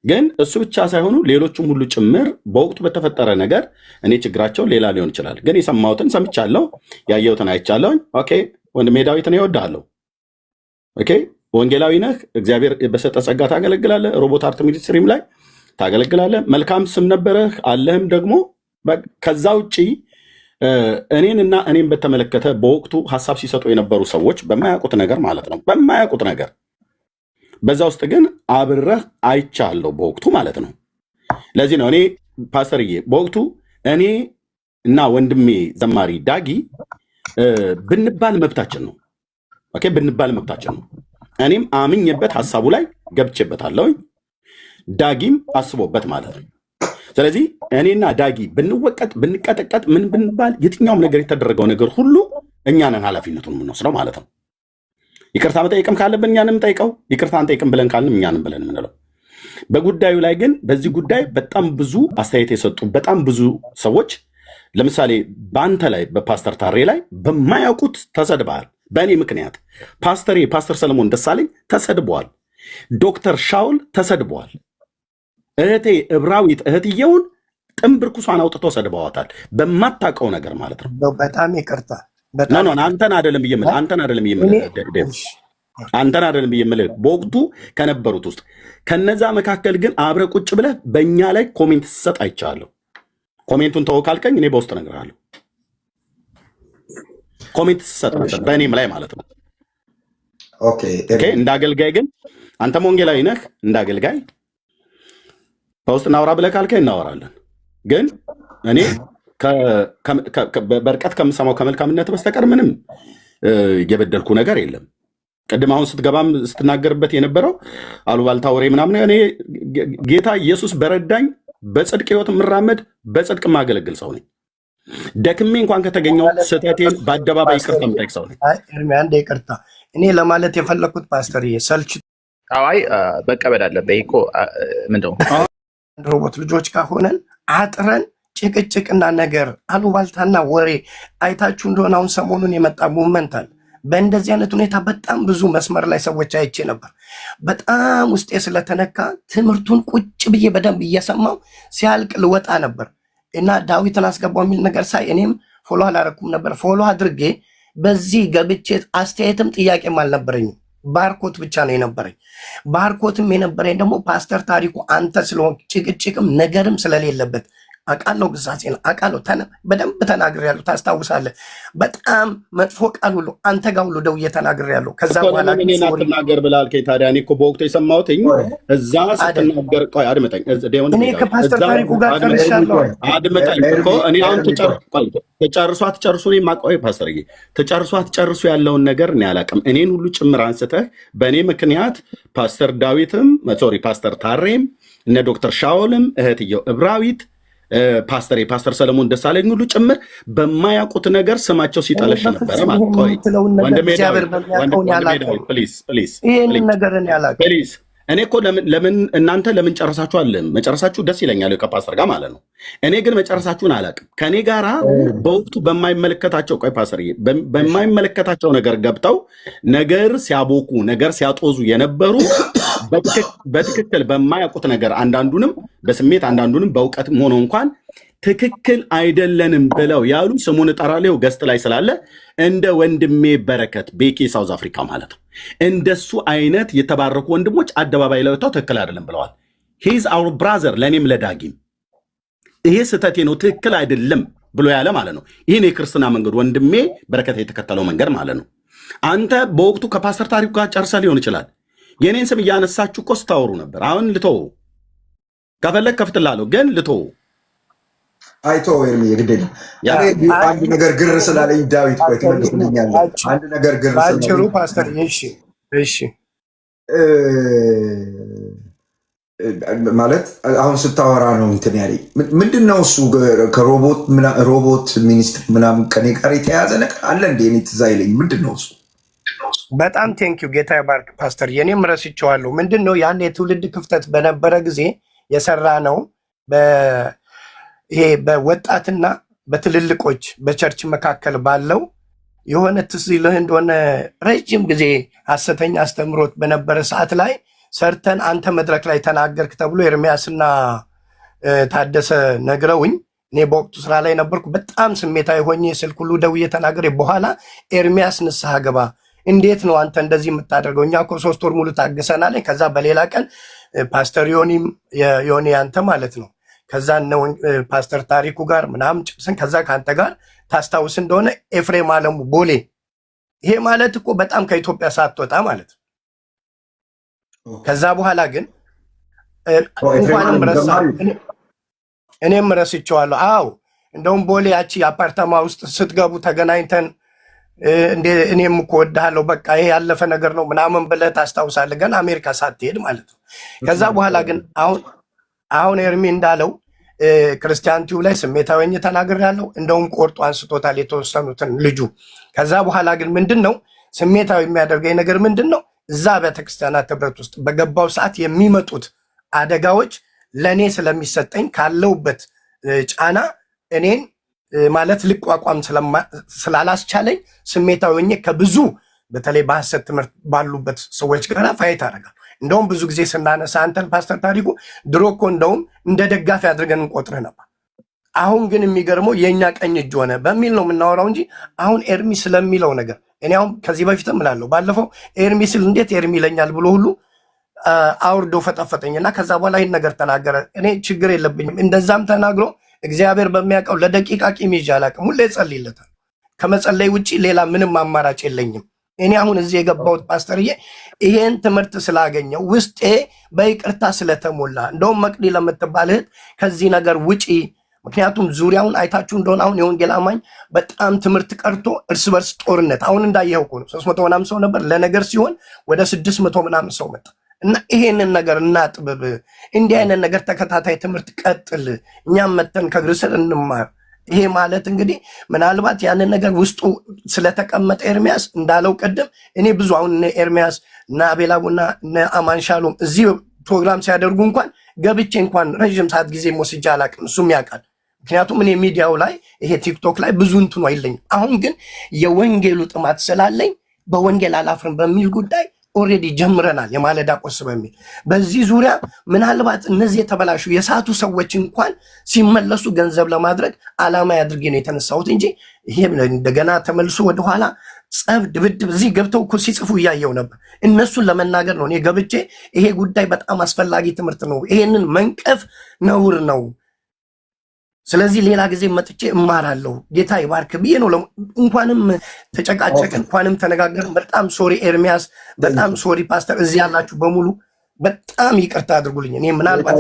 ግን እሱ ብቻ ሳይሆኑ ሌሎቹም ሁሉ ጭምር በወቅቱ በተፈጠረ ነገር እኔ ችግራቸው ሌላ ሊሆን ይችላል። ግን የሰማሁትን ሰምቻለሁ፣ ያየሁትን አይቻለሁኝ። ኦኬ ወንድሜ ዳዊትን እወድሃለሁ። ኦኬ ወንጌላዊ ነህ፣ እግዚአብሔር በሰጠ ጸጋ ታገለግላለህ። ሮቦት አርት ሚኒስትሪም ላይ ታገለግላለህ። መልካም ስም ነበረህ አለህም ደግሞ። ከዛ ውጭ እኔንና እኔም በተመለከተ በወቅቱ ሀሳብ ሲሰጡ የነበሩ ሰዎች በማያውቁት ነገር ማለት ነው፣ በማያውቁት ነገር በዛ ውስጥ ግን አብረህ አይቻለሁ በወቅቱ ማለት ነው። ለዚህ ነው እኔ ፓስተርዬ በወቅቱ እኔ እና ወንድሜ ዘማሪ ዳጊ ብንባል መብታችን ነው። ኦኬ ብንባል መብታችን ነው። እኔም አምኜበት ሀሳቡ ላይ ገብቼበታለሁኝ፣ ዳጊም አስቦበት ማለት ነው። ስለዚህ እኔና ዳጊ ብንወቀጥ ብንቀጠቀጥ ምን ብንባል የትኛውም ነገር የተደረገው ነገር ሁሉ እኛንን ኃላፊነቱን የምንወስደው ማለት ነው። ይቅርታ መጠየቅም ካለብን እኛንም ጠይቀው፣ ይቅርታ አንጠይቅም ብለን ካልንም እኛንም ብለን የምንለው። በጉዳዩ ላይ ግን በዚህ ጉዳይ በጣም ብዙ አስተያየት የሰጡ በጣም ብዙ ሰዎች ለምሳሌ በአንተ ላይ በፓስተር ታሬ ላይ በማያውቁት ተሰድበሃል። በእኔ ምክንያት ፓስተር ሰለሞን ደሳለኝ ተሰድበዋል። ዶክተር ሻውል ተሰድበዋል። እህቴ እብራዊት እህትየውን ጥንብርኩሷን አውጥቶ ሰድበዋታል። በማታውቀው ነገር ማለት ነው። በጣም ይቅርታ አንተን አይደለም ብዬምልህ በወቅቱ ከነበሩት ውስጥ ከነዛ መካከል ግን አብረ ቁጭ ብለህ በእኛ ላይ ኮሜንት ስሰጥ አይቻለሁ። ኮሜንቱን ተወው ካልከኝ እኔ በውስጥ እነግርሃለሁ። ኮሜንት ስሰጥ በእኔም ላይ ማለት ነው። እንደ አገልጋይ ግን አንተም ወንጌላዊ ነህ። እንደ አገልጋይ በውስጥ እናውራ ብለህ ካልከኝ እናወራለን። ግን እኔ በርቀት ከምሰማው ከመልካምነት በስተቀር ምንም የበደልኩ ነገር የለም። ቅድም አሁን ስትገባም ስትናገርበት የነበረው አሉባልታ ወሬ ምናምን፣ እኔ ጌታ ኢየሱስ በረዳኝ በጽድቅ ህይወት የምራመድ በጽድቅ የማገለግል ሰው ነኝ። ደክሜ እንኳን ከተገኘው ስህተቴን በአደባባይ ይቅርታ የምጠይቅ ሰው ነኝ። አንድ ይቅርታ እኔ ለማለት የፈለግኩት ፓስተር ሰልች አይ መቀበል አለበት እኮ ምንድነው ሮቦት ልጆች ከሆነን አጥረን ጭቅጭቅና ነገር አሉባልታና ወሬ አይታችሁ እንደሆነ አሁን ሰሞኑን የመጣ ሙቭመንት አለ። በእንደዚህ አይነት ሁኔታ በጣም ብዙ መስመር ላይ ሰዎች አይቼ ነበር። በጣም ውስጤ ስለተነካ ትምህርቱን ቁጭ ብዬ በደንብ እየሰማው ሲያልቅ ልወጣ ነበር እና ዳዊትን አስገባው የሚል ነገር ሳይ እኔም ፎሎ አላረኩም ነበር። ፎሎ አድርጌ በዚህ ገብቼ አስተያየትም ጥያቄም አልነበረኝም። ባርኮት ብቻ ነው የነበረኝ። ባርኮትም የነበረኝ ደግሞ ፓስተር ታሪኩ አንተ ስለሆን ጭቅጭቅም ነገርም ስለሌለበት አቃለው ግዛሴን አቃለው በደንብ ተናግሬያለሁ። ታስታውሳለህ? በጣም መጥፎ ቃል ሁሉ አንተ ጋር ሁሉ ደውዬ ተናግሬያለሁ። ከዛ በኋላ እኔ አትናገር ብላልከኝ ታዲያ እኔ እኮ በወቅቱ የሰማሁትኝ እዛ ስትናገር ቆይ አድምጠኝ። እኔ ከፓስተር ታሪኩ ጋር ጨርሻለሁ። አድምጠኝ እኮ እኔ አሁን ተጨርሷ ትጨርሱ እኔ ማቆይ ፓስተርዬ ተጨርሷ ትጨርሱ ያለውን ነገር እኔ አላውቅም። እኔን ሁሉ ጭምር አንስተህ በእኔ ምክንያት ፓስተር ዳዊትም ፓስተር ታሬም እነ ዶክተር ሻውልም እህትየው እብራዊት ፓስተር ሰለሞን ደሳለኝ ሁሉ ጭምር በማያውቁት ነገር ስማቸው ሲጠለሽ ነበር። እኔ እኮ ለምን እናንተ ለምን ጨረሳችሁ አለ መጨረሳችሁ ደስ ይለኛል ከፓስተር ጋር ማለት ነው። እኔ ግን መጨረሳችሁን አላውቅም። ከኔ ጋራ በወቅቱ በማይመለከታቸው ቆይ ፓስተር በማይመለከታቸው ነገር ገብተው ነገር ሲያቦኩ ነገር ሲያጦዙ የነበሩ በትክክል በማያውቁት ነገር አንዳንዱንም በስሜት አንዳንዱንም በእውቀትም ሆኖ እንኳን ትክክል አይደለንም ብለው ያሉ ስሙን እጠራለሁ ገስት ላይ ስላለ እንደ ወንድሜ በረከት ቤኬ ሳውዝ አፍሪካ ማለት ነው። እንደሱ አይነት የተባረኩ ወንድሞች አደባባይ ላይ ወጥተው ትክክል አይደለም ብለዋል። ሂዝ አውር ብራዘር ለእኔም ለዳጊም ይሄ ስህተቴ ነው ትክክል አይደለም ብሎ ያለ ማለት ነው። ይህን የክርስትና መንገድ ወንድሜ በረከት የተከተለው መንገድ ማለት ነው። አንተ በወቅቱ ከፓስተር ታሪኩ ጋር ጨርሰ ሊሆን ይችላል። የኔን ስም እያነሳችሁ እኮ ስታወሩ ነበር። አሁን ልተው ከፈለግ ከፍትላለሁ ግን ልተው አይቶ ወይም የግዴታ አንድ ነገር ግር ስላለኝ ዳዊት ቆይ ትመልስልኛለህ። አንድ ነገር ግር ባጭሩ ፓስተር እሺ ማለት አሁን ስታወራ ነው እንትን ያለኝ ምንድነው እሱ ከሮቦት ሚኒስትር ምናምን ከኔ ጋር የተያያዘ ነገር አለ እንዴ? እኔ ትዝ አይለኝም። ምንድነው እሱ? በጣም ቴንኪዩ ጌታ ይባርክ ፓስተር። የኔም ረስቼዋለሁ። ምንድነው ያን የትውልድ ክፍተት በነበረ ጊዜ የሰራ ነው ይሄ በወጣትና በትልልቆች በቸርች መካከል ባለው የሆነ ትዝ ይልህ እንደሆነ ረጅም ጊዜ ሐሰተኛ አስተምሮት በነበረ ሰዓት ላይ ሰርተን አንተ መድረክ ላይ ተናገርክ ተብሎ ኤርሚያስና ታደሰ ነግረውኝ እኔ በወቅቱ ስራ ላይ ነበርኩ። በጣም ስሜታዊ ሆኜ ስልክ ሁሉ ደውዬ ተናግሬ በኋላ ኤርሚያስ ንስሐ ገባ፣ እንዴት ነው አንተ እንደዚህ የምታደርገው? እኛ እኮ 3 ወር ሙሉ ታግሰናል። ከዛ በሌላ ቀን ፓስተር ዮኒ አንተ ማለት ነው ከዛ ነው ፓስተር ታሪኩ ጋር ምናምን ጭርሰን ከዛ ከአንተ ጋር ታስታውስ እንደሆነ ኤፍሬም አለሙ ቦሌ። ይሄ ማለት እኮ በጣም ከኢትዮጵያ ሳትወጣ ማለት ነው። ከዛ በኋላ ግን እንኳንም ረሳ እኔም ረስቼዋለሁ። አዎ እንደውም ቦሌ ያቺ አፓርታማ ውስጥ ስትገቡ ተገናኝተን እኔም እኮ ወድሃለሁ በቃ ይሄ ያለፈ ነገር ነው ምናምን ብለህ ታስታውሳለህ፣ ገና አሜሪካ ሳትሄድ ማለት ነው። ከዛ በኋላ ግን አሁን ኤርሚ እንዳለው ክርስቲያን ቲዩብ ላይ ስሜታዊ ተናግሬያለሁ። እንደውም ቆርጦ አንስቶታል የተወሰኑትን ልጁ። ከዛ በኋላ ግን ምንድነው ስሜታዊ የሚያደርገኝ ነገር ምንድነው? እዛ ቤተክርስቲያናት ህብረት ውስጥ በገባው ሰዓት የሚመጡት አደጋዎች ለኔ ስለሚሰጠኝ ካለውበት ጫና እኔን ማለት ልቋቋም ስላላስቻለኝ ስሜታዊ ሆኜ ከብዙ በተለይ በሐሰት ትምህርት ባሉበት ሰዎች ጋር ፋይት አደርጋለሁ። እንደውም ብዙ ጊዜ ስናነሳ አንተን ፓስተር ታሪኩ ድሮ እኮ እንደውም እንደ ደጋፊ አድርገን እንቆጥርህ ነበር። አሁን ግን የሚገርመው የእኛ ቀኝ እጅ ሆነ በሚል ነው የምናወራው እንጂ አሁን ኤርሚ ስለሚለው ነገር እኔ አሁን ከዚህ በፊትም እላለሁ። ባለፈው ኤርሚ ስል እንዴት ኤርሚ ይለኛል ብሎ ሁሉ አውርዶ ፈጠፈጠኝና ከዛ በኋላ ይህን ነገር ተናገረ። እኔ ችግር የለብኝም። እንደዛም ተናግሮ እግዚአብሔር በሚያውቀው ለደቂቃ ቂም ይዤ አላውቅም። ሁሌ ጸልይለታል። ከመጸለይ ውጭ ሌላ ምንም አማራጭ የለኝም። እኔ አሁን እዚህ የገባሁት ፓስተርዬ ይሄን ትምህርት ስላገኘው ውስጤ በይቅርታ ስለተሞላ እንደውም መቅዲ ለምትባል እህት ከዚህ ነገር ውጪ። ምክንያቱም ዙሪያውን አይታችሁ እንደሆነ አሁን የወንጌል አማኝ በጣም ትምህርት ቀርቶ እርስ በርስ ጦርነት አሁን እንዳየኸው እኮ ነው። 300 ምናምን ሰው ነበር፣ ለነገር ሲሆን ወደ 600 ምናምን ሰው መጣ። እና ይሄንን ነገር እናጥብብ። እንዲህ አይነት ነገር ተከታታይ ትምህርት ቀጥል። እኛም መተን ከእግር ስር እንማር። ይሄ ማለት እንግዲህ ምናልባት ያንን ነገር ውስጡ ስለተቀመጠ ኤርሚያስ እንዳለው ቀደም እኔ ብዙ አሁን ኤርሚያስ እና አቤላቡና አማን ሻሎም እዚህ ፕሮግራም ሲያደርጉ እንኳን ገብቼ እንኳን ረዥም ሰዓት ጊዜ ወስጄ አላውቅም። እሱም ያውቃል። ምክንያቱም እኔ ሚዲያው ላይ ይሄ ቲክቶክ ላይ ብዙ እንትኑ አይለኝም። አሁን ግን የወንጌሉ ጥማት ስላለኝ በወንጌል አላፍርም በሚል ጉዳይ ኦልሬዲ ጀምረናል። የማለዳ ቁርስ በሚል በዚህ ዙሪያ ምናልባት እነዚህ የተበላሹ የሳቱ ሰዎች እንኳን ሲመለሱ ገንዘብ ለማድረግ ዓላማ አድርጌ ነው የተነሳሁት እንጂ ይሄ እንደገና ተመልሶ ወደኋላ ጸብ፣ ድብድብ እዚህ ገብተው እኮ ሲጽፉ እያየው ነበር። እነሱን ለመናገር ነው እኔ ገብቼ ይሄ ጉዳይ በጣም አስፈላጊ ትምህርት ነው፣ ይሄንን መንቀፍ ነውር ነው፣ ስለዚህ ሌላ ጊዜ መጥቼ እማራለሁ ጌታ ይባርክ ብዬ ነው። እንኳንም ተጨቃጨቅን፣ እንኳንም ተነጋገርን። በጣም ሶሪ ኤርሚያስ፣ በጣም ሶሪ ፓስተር፣ እዚህ ያላችሁ በሙሉ በጣም ይቅርታ አድርጉልኝ። እኔ ምናልባት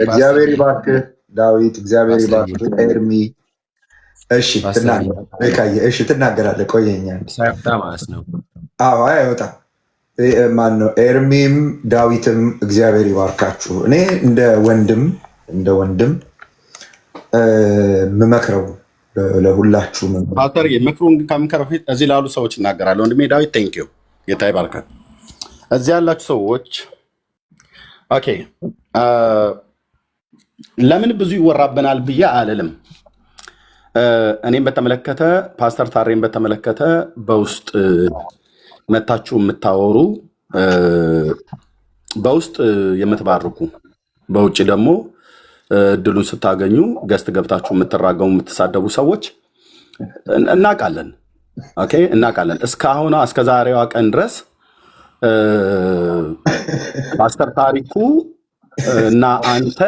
እግዚአብሔር ይባርክ ዳዊት፣ እግዚአብሔር ይባርክ ኤርሚ። እሺ ትናገራለህ። ቆየኛል አይወጣም። ማን ነው ኤርሚም ዳዊትም እግዚአብሔር ይባርካችሁ። እኔ እንደ ወንድም የምመክረው ለሁላችሁ ፓስተር ምክሩን ከምከር በፊት እዚህ ላሉ ሰዎች እናገራለሁ። ወንድሜ ዳዊት ቴንኪው ጌታ ይባርክ። እዚህ ያላችሁ ሰዎች ኦኬ፣ ለምን ብዙ ይወራብናል ብዬ አልልም። እኔም በተመለከተ ፓስተር ታሬን በተመለከተ በውስጥ መታችሁ የምታወሩ በውስጥ የምትባርኩ በውጭ ደግሞ እድሉን ስታገኙ ገስት ገብታችሁ የምትራገሙ የምትሳደቡ ሰዎች እናውቃለን። ኦኬ እናውቃለን። እስከ ዛሬዋ ቀን ድረስ ፓስተር ታሪኩ እና አንተ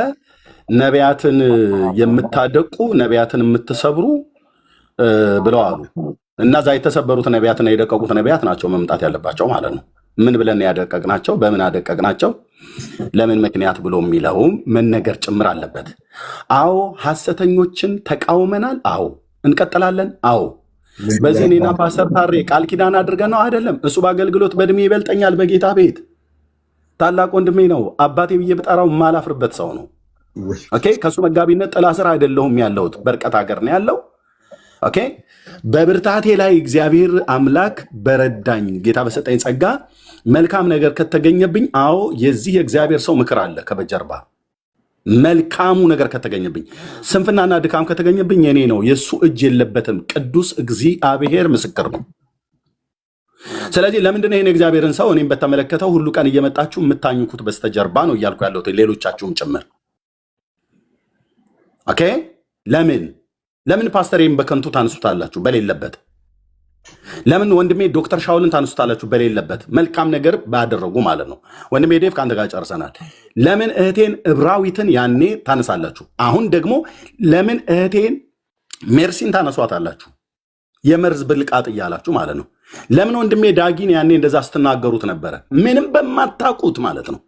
ነቢያትን የምታደቁ ነቢያትን የምትሰብሩ ብለው አሉ። እና እዛ የተሰበሩት ነቢያትና የደቀቁት ነቢያት ናቸው መምጣት ያለባቸው ማለት ነው። ምን ብለን ያደቀቅናቸው? በምን አደቀቅናቸው? ለምን ምክንያት ብሎ የሚለው መነገር ጭምር አለበት። አዎ ሐሰተኞችን ተቃውመናል። አዎ እንቀጥላለን። አዎ በዚህ እኔና ፓስተር ታሬ ቃል ኪዳን አድርገን ነው አይደለም። እሱ በአገልግሎት በእድሜ ይበልጠኛል። በጌታ ቤት ታላቅ ወንድሜ ነው። አባቴ ብዬ ብጠራው የማላፍርበት ሰው ነው። ኦኬ ከእሱ መጋቢነት ጥላ ስር አይደለሁም ያለሁት፣ በርቀት ሀገር ነው ያለው። ኦኬ በብርታቴ ላይ እግዚአብሔር አምላክ በረዳኝ ጌታ በሰጠኝ ጸጋ መልካም ነገር ከተገኘብኝ፣ አዎ የዚህ የእግዚአብሔር ሰው ምክር አለ ከበጀርባ። መልካሙ ነገር ከተገኘብኝ፣ ስንፍናና ድካም ከተገኘብኝ የኔ ነው፣ የእሱ እጅ የለበትም። ቅዱስ እግዚአብሔር ምስክር ነው። ስለዚህ ለምንድነው ይህን የእግዚአብሔርን ሰው እኔም በተመለከተው ሁሉ ቀን እየመጣችሁ የምታኝኩት በስተጀርባ ነው እያልኩ ያለሁት፣ ሌሎቻችሁም ጭምር። ኦኬ ለምን ፓስተሬን በከንቱ ታንሱታላችሁ በሌለበት? ለምን ወንድሜ ዶክተር ሻውልን ታንሱታላችሁ በሌለበት? መልካም ነገር ባደረጉ ማለት ነው። ወንድሜ ዴቭ ከአንተ ጋር ጨርሰናል። ለምን እህቴን እብራዊትን ያኔ ታነሳላችሁ? አሁን ደግሞ ለምን እህቴን ሜርሲን ታነሷታላችሁ? የመርዝ ብልቃጥ እያላችሁ ማለት ነው። ለምን ወንድሜ ዳጊን ያኔ እንደዛ ስትናገሩት ነበረ? ምንም በማታውቁት ማለት ነው።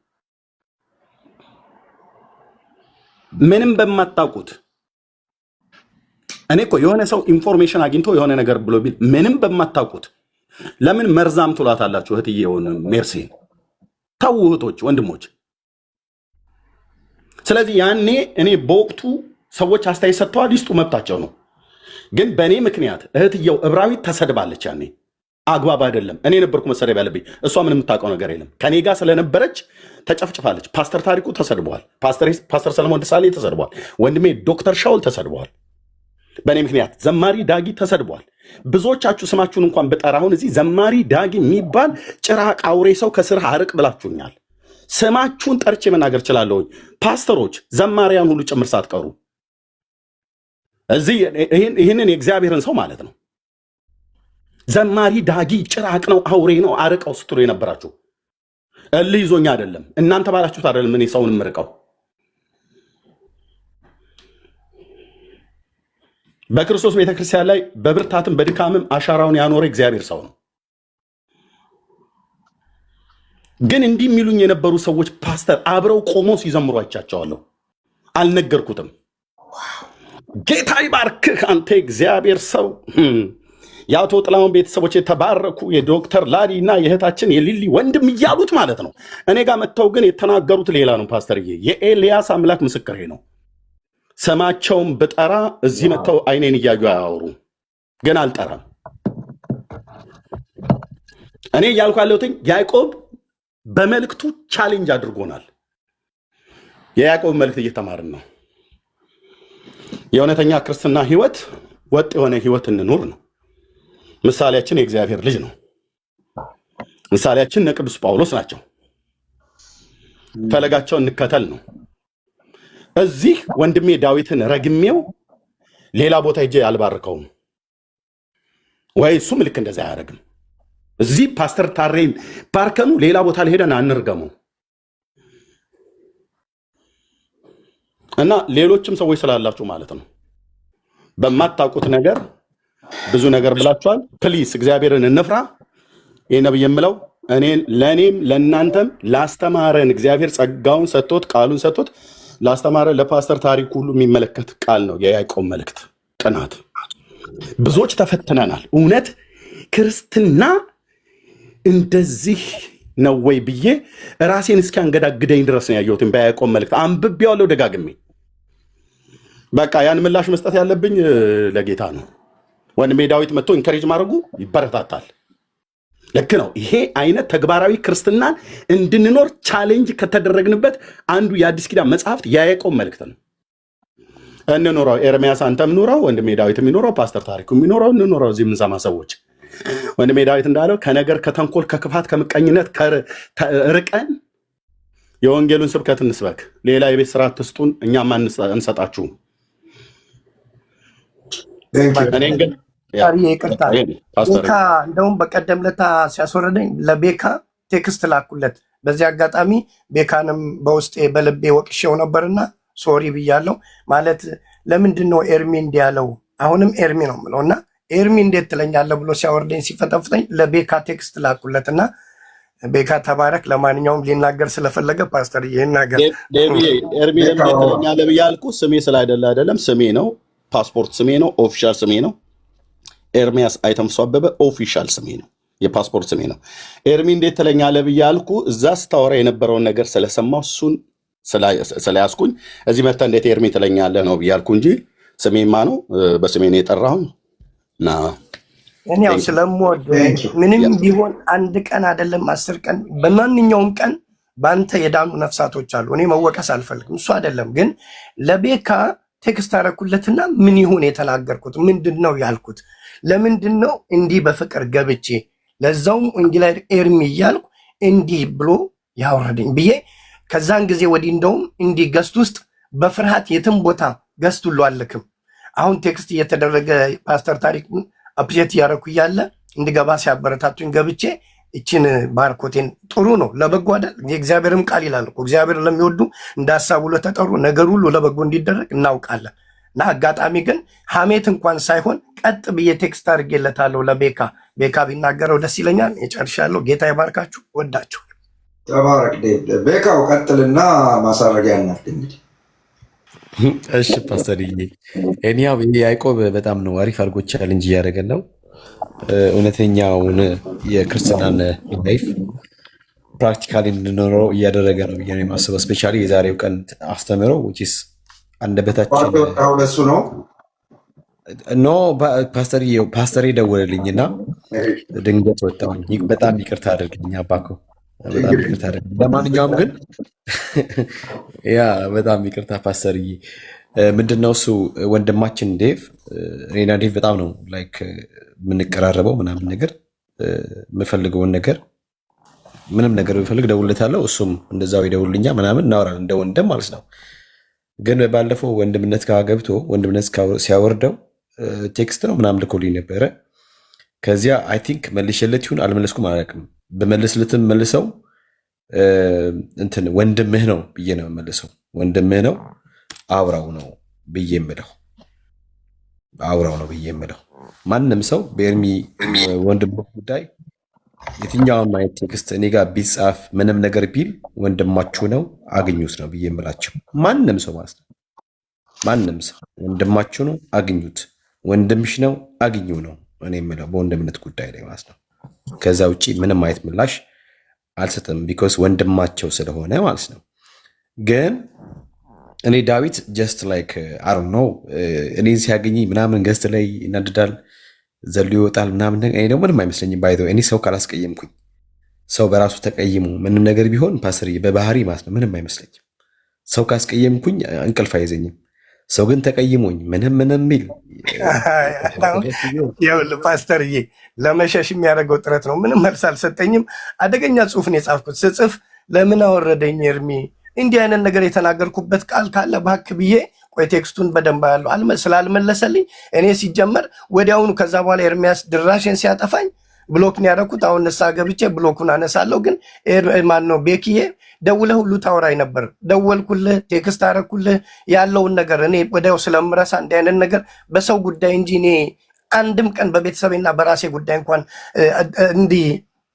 ምንም በማታውቁት። እኔ እኮ የሆነ ሰው ኢንፎርሜሽን አግኝቶ የሆነ ነገር ብሎ ቢል ምንም በማታውቁት ለምን መርዛም ትሏታላችሁ? እህትዬ የሆነ ሜርሲን ተው፣ እህቶች ወንድሞች። ስለዚህ ያኔ እኔ በወቅቱ ሰዎች አስተያየት ሰጥተዋል፣ ይስጡ፣ መብታቸው ነው። ግን በእኔ ምክንያት እህትየው እብራዊት ተሰድባለች። ያኔ አግባብ አይደለም። እኔ ነበርኩ መሰደብ ያለብኝ። እሷ ምንም የምታውቀው ነገር የለም። ከኔ ጋር ስለነበረች ተጨፍጭፋለች። ፓስተር ታሪኩ ተሰድበዋል። ፓስተር ሰለሞን ደሳሌ ተሰድበዋል። ወንድሜ ዶክተር ሻውል ተሰድበዋል በእኔ ምክንያት። ዘማሪ ዳጊ ተሰድበዋል። ብዙዎቻችሁ ስማችሁን እንኳን ብጠራ አሁን እዚህ ዘማሪ ዳጊ የሚባል ጭራቅ አውሬ ሰው ከስርህ አርቅ ብላችሁኛል። ስማችሁን ጠርቼ መናገር እችላለሁኝ። ፓስተሮች፣ ዘማሪያን ሁሉ ጭምር ሳትቀሩ እዚህ ይህንን የእግዚአብሔርን ሰው ማለት ነው ዘማሪ ዳጊ ጭራቅ ነው፣ አውሬ ነው፣ አርቀው ስትሉ የነበራችሁ እልህ ይዞኝ አይደለም፣ እናንተ ባላችሁት አይደለም እኔ ሰውን የምርቀው። በክርስቶስ ቤተክርስቲያን ላይ በብርታትም በድካምም አሻራውን ያኖረ እግዚአብሔር ሰው ነው። ግን እንዲህ የሚሉኝ የነበሩ ሰዎች ፓስተር አብረው ቆመው ሲዘምሩ አይቻቸዋለሁ። አልነገርኩትም። ጌታ ይባርክህ አንተ እግዚአብሔር ሰው። የአቶ ጥላሁን ቤተሰቦች የተባረኩ የዶክተር ላሊ እና የእህታችን የሊሊ ወንድም እያሉት ማለት ነው። እኔ ጋር መጥተው ግን የተናገሩት ሌላ ነው። ፓስተርዬ የኤልያስ አምላክ ምስክሬ ነው። ስማቸውን ብጠራ እዚህ መጥተው አይኔን እያዩ አያወሩ። ግን አልጠራም። እኔ እያልኩ ያለሁትኝ ያዕቆብ በመልእክቱ ቻሌንጅ አድርጎናል። የያዕቆብ መልእክት እየተማርን ነው። የእውነተኛ ክርስትና ህይወት ወጥ የሆነ ህይወት እንኑር ነው። ምሳሌያችን የእግዚአብሔር ልጅ ነው። ምሳሌያችን ቅዱስ ጳውሎስ ናቸው። ፈለጋቸው እንከተል ነው። እዚህ ወንድሜ ዳዊትን ረግሜው ሌላ ቦታ ሄጄ አልባርከውም ወይ? እሱም ልክ እንደዛ አያደርግም። እዚህ ፓስተር ታሬን ባርከኑ ሌላ ቦታ ለሄደን አንርገመው እና ሌሎችም ሰዎች ስላላችሁ ማለት ነው በማታውቁት ነገር ብዙ ነገር ብላችኋል። ፕሊስ እግዚአብሔርን እንፍራ። ይህ ነብይ የምለው ለእኔም ለእናንተም ላስተማረን እግዚአብሔር ጸጋውን ሰጥቶት ቃሉን ሰጥቶት ላስተማረን ለፓስተር ታሪክ ሁሉ የሚመለከት ቃል ነው የያዕቆብ መልእክት። ቅናት ብዙዎች ተፈትነናል። እውነት ክርስትና እንደዚህ ነው ወይ ብዬ ራሴን እስኪያንገዳግደኝ ድረስ ነው ያየሁትን በያዕቆብ መልእክት አንብቤዋለሁ ደጋግሜ። በቃ ያን ምላሽ መስጠት ያለብኝ ለጌታ ነው። ወንድሜ ዳዊት መጥቶ ኢንከሬጅ ማድረጉ ይበረታታል። ልክ ነው። ይሄ አይነት ተግባራዊ ክርስትናን እንድንኖር ቻሌንጅ ከተደረግንበት አንዱ የአዲስ ኪዳን መጽሐፍት የያዕቆብ መልእክት ነው። እንኖረው ኤርሚያስ፣ አንተም ኑረው፣ ወንድሜ ዳዊት የሚኖረው፣ ፓስተር ታሪኩ የሚኖረው፣ እንኖረው እዚህ የምንሰማ ሰዎች። ወንድሜ ዳዊት እንዳለው ከነገር፣ ከተንኮል፣ ከክፋት፣ ከምቀኝነት ርቀን የወንጌሉን ስብከት እንስበክ። ሌላ የቤት ስራ ትስጡን፣ እኛም አንሰጣችሁም። እኔን ግን ይቅርታ ቤካ እንደውም በቀደም ለታ ሲያስወረደኝ ለቤካ ቴክስት ላኩለት። በዚህ አጋጣሚ ቤካንም በውስጤ በልቤ ወቅሼው ነበርና ሶሪ ብያለው። ማለት ለምንድን ነው ኤርሚ እንዲህ ያለው? አሁንም ኤርሚ ነው የምለው እና ኤርሚ እንዴት ትለኛለህ ብሎ ሲያወርደኝ ሲፈጠፍጠኝ ለቤካ ቴክስት ላኩለትና ቤካ ተባረክ። ለማንኛውም ሊናገር ስለፈለገ ፓስተር ይናገር። ኤርሚ እንዴት ትለኛለህ ብዬ አልኩ። ስሜ ስላይደለ አይደለም፣ ስሜ ነው፣ ፓስፖርት ስሜ ነው፣ ኦፊሻል ስሜ ነው። ኤርሚያስ አይተምሱ አበበ ኦፊሻል ስሜ ነው፣ የፓስፖርት ስሜ ነው። ኤርሚ እንዴት ትለኛለህ ብዬ አልኩ። እዛ ስታወራ የነበረውን ነገር ስለሰማሁ እሱን ስለያዝኩኝ እዚህ መጥተህ እንዴት ኤርሚ ትለኛለህ ነው ብዬ አልኩ እንጂ ስሜማ ነው፣ በስሜ ነው የጠራሁኝ። እና እኔ ያው ስለምወድ ምንም ቢሆን አንድ ቀን አይደለም 10 ቀን በማንኛውም ቀን በአንተ የዳኑ ነፍሳቶች አሉ። እኔ መወቀስ አልፈልግም፣ እሱ አይደለም ግን ለቤካ ቴክስት አደረኩለትና ምን ይሁን የተናገርኩት ምንድን ነው ያልኩት? ለምንድን ነው እንዲህ በፍቅር ገብቼ ለዛውም እንግሊዝ ኤርሚ እያልኩ እንዲህ ብሎ ያወረደኝ ብዬ ከዛን ጊዜ ወዲህ እንደውም እንዲህ ገስት ውስጥ በፍርሃት የትም ቦታ ገስት ሁሉ አልክም። አሁን ቴክስት እየተደረገ ፓስተር ታሪክን አፕዴት እያደረኩ እያለ እንድገባ ሲያበረታቱኝ ገብቼ እችን ባርኮቴን ጥሩ ነው ለበጎ አይደል? የእግዚአብሔርም ቃል ይላል እኮ እግዚአብሔር ለሚወዱ እንደ ሀሳቡ ለተጠሩ ነገር ሁሉ ለበጎ እንዲደረግ እናውቃለን። እና አጋጣሚ ግን ሐሜት እንኳን ሳይሆን ቀጥ ብዬ ቴክስት አድርጌለታለሁ ለቤካ። ቤካ ቢናገረው ደስ ይለኛል። የጨርሻለሁ። ጌታ ይባርካችሁ። ወዳችሁ ተባረክ። ቤካው ቀጥልና ማሳረጊያ እናት እንግዲህ። እሺ ፓስተርዬ፣ እኔያው ያዕቆብ በጣም ነው አሪፍ አድርጎ ቻሌንጅ እያደረገን ነው። እውነተኛውን የክርስትናን ላይፍ ፕራክቲካሊ እንድኖረው እያደረገ ነው ብዬ ነው የማስበው። ስፔሻሊ የዛሬው ቀን አስተምረው ስ አንደበታችን ለሱ ነው ኖ ፓስተር ደወለልኝ እና ድንገት ወጣሁኝ። በጣም ይቅርታ አድርግልኝ አባኮ፣ በጣም ይቅርታ አድርግልኝ። ለማንኛውም ግን ያ በጣም ይቅርታ ፓስተርዬ። ምንድነው እሱ ወንድማችን ዴቭ፣ እኔና ዴቭ በጣም ነው ላይክ የምንቀራረበው ምናምን ነገር የምፈልገውን ነገር ምንም ነገር ብፈልግ ደውልለታለሁ፣ እሱም እንደዛው ይደውልኛ ምናምን እናወራለን እንደ ወንድም ማለት ነው። ግን ባለፈው ወንድምነት ጋር ገብቶ ወንድምነት ሲያወርደው ቴክስት ነው ምናምን ልኮልኝ ነበረ። ከዚያ አይ ቲንክ መልሼለት ይሁን አልመለስኩም አላውቅም። በመለስለትም መልሰው እንትን ወንድምህ ነው ብዬ ነው መልሰው፣ ወንድምህ ነው አውራው ነው ብዬ የምለው፣ አውራው ነው ብዬ የምለው። ማንም ሰው በኤርሚ ወንድምህ ጉዳይ የትኛውም አይነት ቴክስት እኔ ጋር ቢጻፍ ምንም ነገር ቢል ወንድማችሁ ነው አግኙት ነው ብዬ የምላቸው። ማንም ሰው ማለት ነው፣ ማንም ሰው ወንድማችሁ ነው አግኙት፣ ወንድምሽ ነው አግኙ ነው እኔ የምለው በወንድምነት ጉዳይ ላይ ማለት ነው። ከዛ ውጭ ምንም አይነት ምላሽ አልሰጥም፣ ቢኮዝ ወንድማቸው ስለሆነ ማለት ነው። ግን እኔ ዳዊት ጀስት ላይክ አር ነው እኔን ሲያገኝ ምናምን ገስት ላይ ይናድዳል፣ ዘሎ ይወጣል ምናምን። እኔ ደግሞ ምንም አይመስለኝም። ባይዘው እኔ ሰው ካላስቀየምኩኝ፣ ሰው በራሱ ተቀይሞ ምንም ነገር ቢሆን ፓስተር በባህሪ ማለት ነው ምንም አይመስለኝም። ሰው ካስቀየምኩኝ እንቅልፍ አይዘኝም። ሰው ግን ተቀይሞኝ ምንም ሚል ፓስተርዬ ለመሸሽ የሚያደርገው ጥረት ነው። ምንም መልስ አልሰጠኝም። አደገኛ ጽሁፍ ነው የጻፍኩት። ስጽፍ ለምን አወረደኝ ኤርሚ እንዲህ አይነት ነገር የተናገርኩበት ቃል ካለ ባክ ብዬ ቆይ ቴክስቱን በደንብ ያለው ስላልመለሰልኝ እኔ ሲጀመር ወዲያውኑ ከዛ በኋላ ኤርሚያስ ድራሽን ሲያጠፋኝ ብሎክን ያደረኩት። አሁን ንስሓ ገብቼ ብሎኩን አነሳለሁ። ግን ማነው ቤክዬ ደውለህ ሁሉ ታወራኝ ነበር። ደወልኩልህ፣ ቴክስት አደረኩልህ ያለውን ነገር እኔ ወዲያው ስለምረሳ እንዲህ አይነት ነገር በሰው ጉዳይ እንጂ እኔ አንድም ቀን በቤተሰቤና በራሴ ጉዳይ እንኳን እንዲህ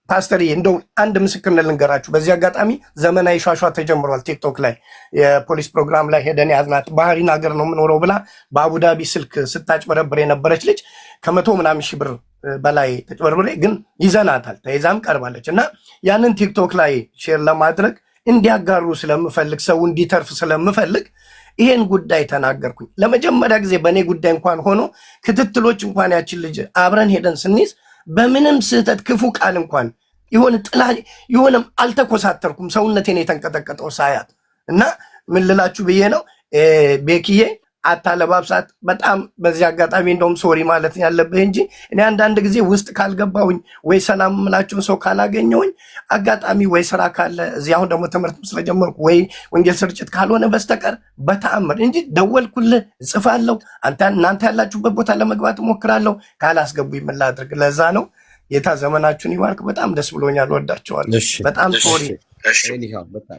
ፓስተር እንደው አንድ ምስክርነት ልንገራችሁ። በዚህ አጋጣሚ ዘመናዊ ሿሿ ተጀምሯል ቲክቶክ ላይ። የፖሊስ ፕሮግራም ላይ ሄደን ያዝናት ባህሪን ሀገር ነው የምኖረው ብላ በአቡዳቢ ስልክ ስታጭበረብር የነበረች ልጅ ከ100 ምናምን ሺህ ብር በላይ ተጭበርብሬ ግን ይዘናታል፣ ተይዛም ቀርባለች። እና ያንን ቲክቶክ ላይ ሼር ለማድረግ እንዲያጋሩ ስለምፈልግ፣ ሰው እንዲተርፍ ስለምፈልግ ይሄን ጉዳይ ተናገርኩኝ። ለመጀመሪያ ጊዜ በእኔ ጉዳይ እንኳን ሆኖ ክትትሎች እንኳን ያችን ልጅ አብረን ሄደን ስንይዝ በምንም ስህተት ክፉ ቃል እንኳን የሆነ ጥላ የሆነም አልተኮሳተርኩም። ሰውነቴን የተንቀጠቀጠው ሳያት እና ምን ልላችሁ ብዬ ነው ቤኪዬ አታለባብሳት። በጣም በዚህ አጋጣሚ እንደውም ሶሪ ማለት ያለብህ እንጂ እኔ አንዳንድ ጊዜ ውስጥ ካልገባሁኝ ወይ ሰላም ምላቸውን ሰው ካላገኘውኝ አጋጣሚ ወይ ስራ ካለ እዚህ አሁን ደግሞ ትምህርት ስለጀመርኩ ወይ ወንጌል ስርጭት ካልሆነ በስተቀር በተአምር እንጂ ደወልኩልህ እጽፋለሁ። እናንተ ያላችሁበት ቦታ ለመግባት እሞክራለሁ። ካላስገቡ ምን ላድርግ? ለዛ ነው። ጌታ ዘመናችሁን ይባርክ። በጣም ደስ ብሎኛል። ወዳቸዋለሁ። በጣም ሶሪ።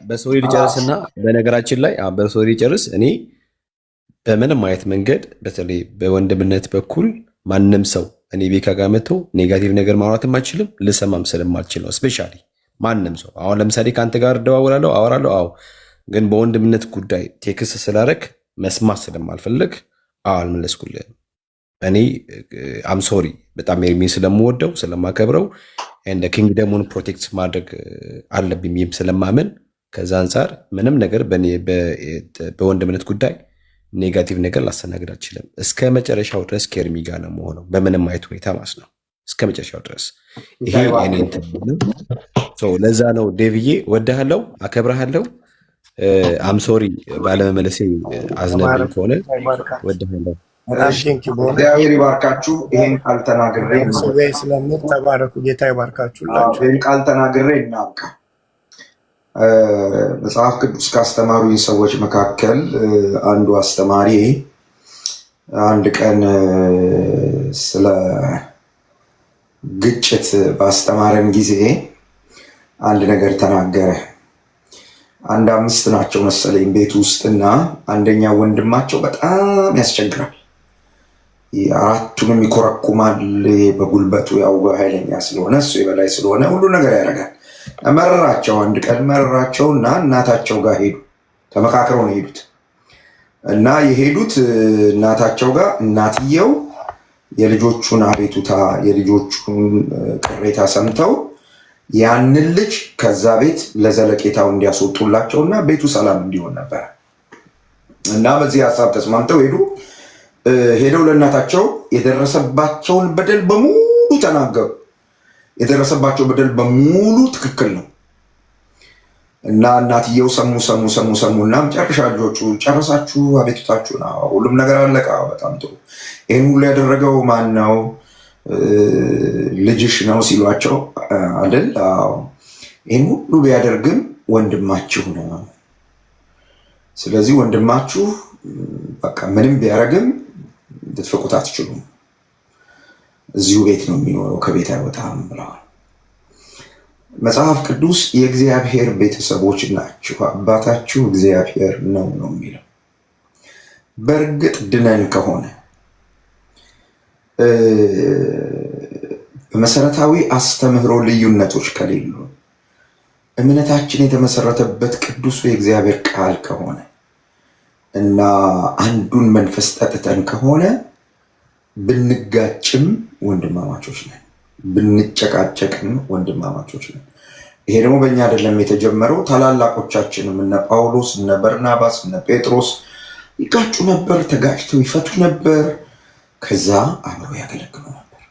በሶሪ ልጨርስና በነገራችን ላይ በሶሪ ልጨርስ እኔ በምንም አይነት መንገድ በተለይ በወንድምነት በኩል ማንም ሰው እኔ ቤካ ጋር መጥቶ ኔጋቲቭ ነገር ማውራትም አልችልም፣ ልሰማም ስለማልችል ነው። ስፔሻሊ ማንም ሰው አሁን ለምሳሌ ከአንተ ጋር እደዋወላለሁ አወራለሁ፣ አዎ፣ ግን በወንድምነት ጉዳይ ቴክስት ስላደረግ መስማት ስለማልፈልግ አልመለስኩልህም። እኔ አም ሶሪ በጣም ኤርሚን ስለምወደው ስለማከብረው እንደ ኪንግደሙን ፕሮቴክት ማድረግ አለብኝ ስለማምን ከዛ አንጻር ምንም ነገር በወንድምነት ጉዳይ ኔጋቲቭ ነገር ላስተናግድ አልችልም። እስከ መጨረሻው ድረስ ከኤርሚ ጋር ነው የምሆነው በምንም አይነት ሁኔታ ማለት ነው። እስከ መጨረሻው ድረስ ይሄ እኔ ለዛ ነው ዴቭዬ ወድሃለሁ፣ አከብረሃለሁ። አም ሶሪ ባለመመለሴ አዝነብኝ ከሆነ ወድሃለሁ። እግዚአብሔር ይባርካችሁ። ይሄን ቃል ተናግሬ ስለምትባረኩ ጌታ ይባርካችሁ። ይሄን ቃል ተናግሬ እናብቃ። መጽሐፍ ቅዱስ ካስተማሩኝ ሰዎች መካከል አንዱ አስተማሪ አንድ ቀን ስለ ግጭት ባስተማረን ጊዜ አንድ ነገር ተናገረ። አንድ 5 ናቸው መሰለኝ ቤት ውስጥና አንደኛው ወንድማቸው በጣም ያስቸግራል። 4ቱንም ይኮረኩማል በጉልበቱ፣ ያው ኃይለኛ ስለሆነ እሱ የበላይ ስለሆነ ሁሉ ነገር ያደርጋል። መረራቸው። አንድ ቀን መረራቸውና እናታቸው ጋር ሄዱ። ተመካክረው ነው የሄዱት እና የሄዱት እናታቸው ጋር እናትየው የልጆቹን አቤቱታ የልጆቹን ቅሬታ ሰምተው ያንን ልጅ ከዛ ቤት ለዘለቄታው እንዲያስወጡላቸውና ቤቱ ሰላም እንዲሆን ነበር እና በዚህ ሀሳብ ተስማምተው ሄዱ። ሄደው ለእናታቸው የደረሰባቸውን በደል በሙሉ ተናገሩ። የደረሰባቸው በደል በሙሉ ትክክል ነው እና እናትየው ሰሙና መጨረሻ ልጆቹ ጨረሳችሁ አቤቱታችሁን? ሁሉም ነገር አለቀ። በጣም ጥሩ። ይህን ሁሉ ያደረገው ማን ነው? ልጅሽ ነው ሲሏቸው፣ አይደል? ይህን ሁሉ ቢያደርግም ወንድማችሁ ነው። ስለዚህ ወንድማችሁ በቃ ምንም ቢያደርግም ልትፈቁት አትችሉም። እዚሁ ቤት ነው የሚኖረው፣ ከቤት አይወጣም ብለዋል። መጽሐፍ ቅዱስ የእግዚአብሔር ቤተሰቦች ናችሁ፣ አባታችሁ እግዚአብሔር ነው የሚለው። በእርግጥ ድነን ከሆነ በመሰረታዊ አስተምህሮ ልዩነቶች ከሌሉ እምነታችን የተመሰረተበት ቅዱሱ የእግዚአብሔር ቃል ከሆነ እና አንዱን መንፈስ ጠጥተን ከሆነ ብንጋጭም ወንድማማቾች ነን፣ ብንጨቃጨቅም ወንድማማቾች ነን። ይሄ ደግሞ በእኛ አይደለም የተጀመረው። ታላላቆቻችንም እነ ጳውሎስ፣ እነ በርናባስ፣ እነ ጴጥሮስ ይጋጩ ነበር፣ ተጋጭተው ይፈቱ ነበር፣ ከዛ አብረው ያገለግሉ ነበር።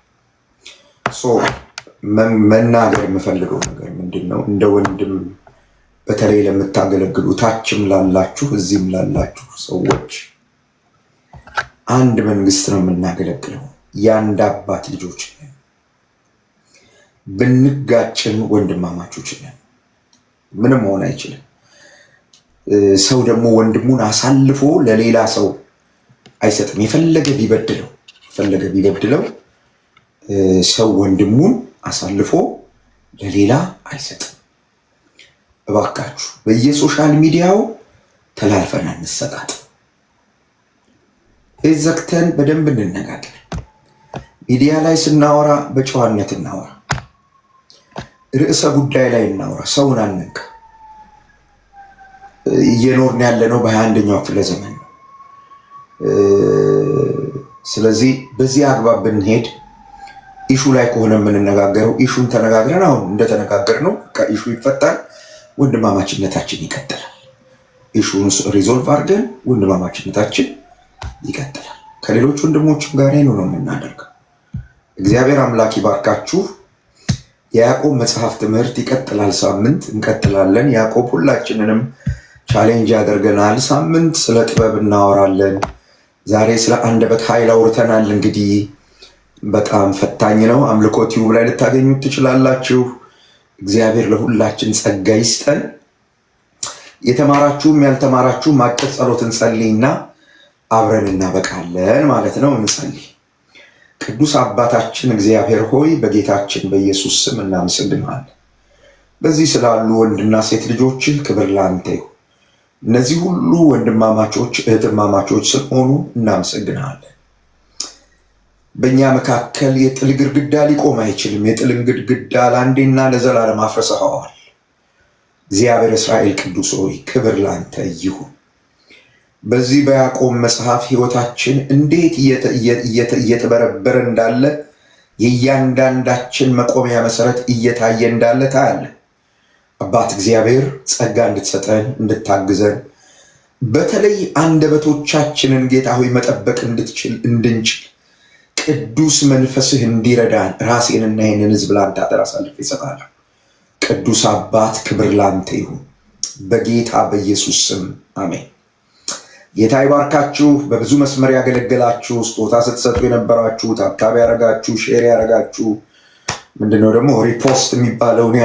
መናገር የምፈልገው ነገር ምንድን ነው? እንደ ወንድም በተለይ ለምታገለግሉ ታችም ላላችሁ እዚህም ላላችሁ ሰዎች አንድ መንግስት ነው የምናገለግለው። የአንድ አባት ልጆች ነን። ብንጋጭን ወንድማማቾች ነን። ምንም መሆን አይችልም። ሰው ደግሞ ወንድሙን አሳልፎ ለሌላ ሰው አይሰጥም። የፈለገ ቢበድለው ሰው ወንድሙን አሳልፎ ለሌላ አይሰጥም። እባካችሁ በየሶሻል ሚዲያው ተላልፈን እንሰጣጥ። ዘግተን በደንብ እንነጋገር። ሚዲያ ላይ ስናወራ በጨዋነት እናወራ። ርዕሰ ጉዳይ ላይ እናወራ። ሰውን አንንካ። እየኖርን ያለነው በ21ኛው ክፍለ ዘመን ነው። ስለዚህ በዚህ አግባብ ብንሄድ ኢሹ ላይ ከሆነ የምንነጋገረው ኢሹን ተነጋግረን አሁን እንደተነጋገርነው ኢሹ ይፈታል፣ ወንድማማችነታችን ይቀጥላል። ኢሹን ሪዞልቭ አድርገን ወንድማማችነታችን ይቀጥላል። ከሌሎች ወንድሞችም ጋር ነው የምናደርገው። እግዚአብሔር አምላክ ይባርካችሁ። የያዕቆብ መጽሐፍ ትምህርት ይቀጥላል። ሳምንት እንቀጥላለን። ያዕቆብ ሁላችንንም ቻሌንጅ ያደርገናል። ሳምንት ስለ ጥበብ እናወራለን። ዛሬ ስለ አንደበት ኃይል አውርተናል። እንግዲህ በጣም ፈታኝ ነው። አምልኮ ቲዩብ ላይ ልታገኙት ትችላላችሁ። እግዚአብሔር ለሁላችን ጸጋ ይስጠን። የተማራችሁም ያልተማራችሁም አጭር ጸሎት እንጸልይና አብረን እናበቃለን ማለት ነው። እንጸልይ። ቅዱስ አባታችን እግዚአብሔር ሆይ በጌታችን በኢየሱስ ስም እናመሰግናለን። በዚህ ስላሉ ወንድና ሴት ልጆችህ ክብር ላንተ ይሁን። እነዚህ ሁሉ ወንድማማቾች እህትማማቾች ስለሆኑ እናመሰግናለን። በእኛ መካከል የጥል ግድግዳ ሊቆም አይችልም። የጥልን ግድግዳ ለአንዴና ለዘላለም አፍርሰኸዋል። እግዚአብሔር እስራኤል ቅዱስ ሆይ ክብር ላንተ ይሁን። በዚህ በያዕቆብ መጽሐፍ ሕይወታችን እንዴት እየተበረበረ እንዳለ የእያንዳንዳችን መቆሚያ መሰረት እየታየ እንዳለ ታያለ። አባት እግዚአብሔር ጸጋ እንድትሰጠን እንድታግዘን፣ በተለይ አንደበቶቻችንን ጌታ ሆይ መጠበቅ እንድንችል ቅዱስ መንፈስህ እንዲረዳን ራሴንና ይህንን ሕዝብ ላንተ አደራ አሳልፌ እሰጣለሁ። ቅዱስ አባት ክብር ላንተ ይሁን፣ በጌታ በኢየሱስ ስም አሜን። ጌታ ይባርካችሁ። በብዙ መስመር ያገለገላችሁ፣ ስጦታ ስትሰጡ የነበራችሁ፣ ታብታብ ያረጋችሁ፣ ሼር ያረጋችሁ፣ ምንድነው ደግሞ ሪፖስት የሚባለውን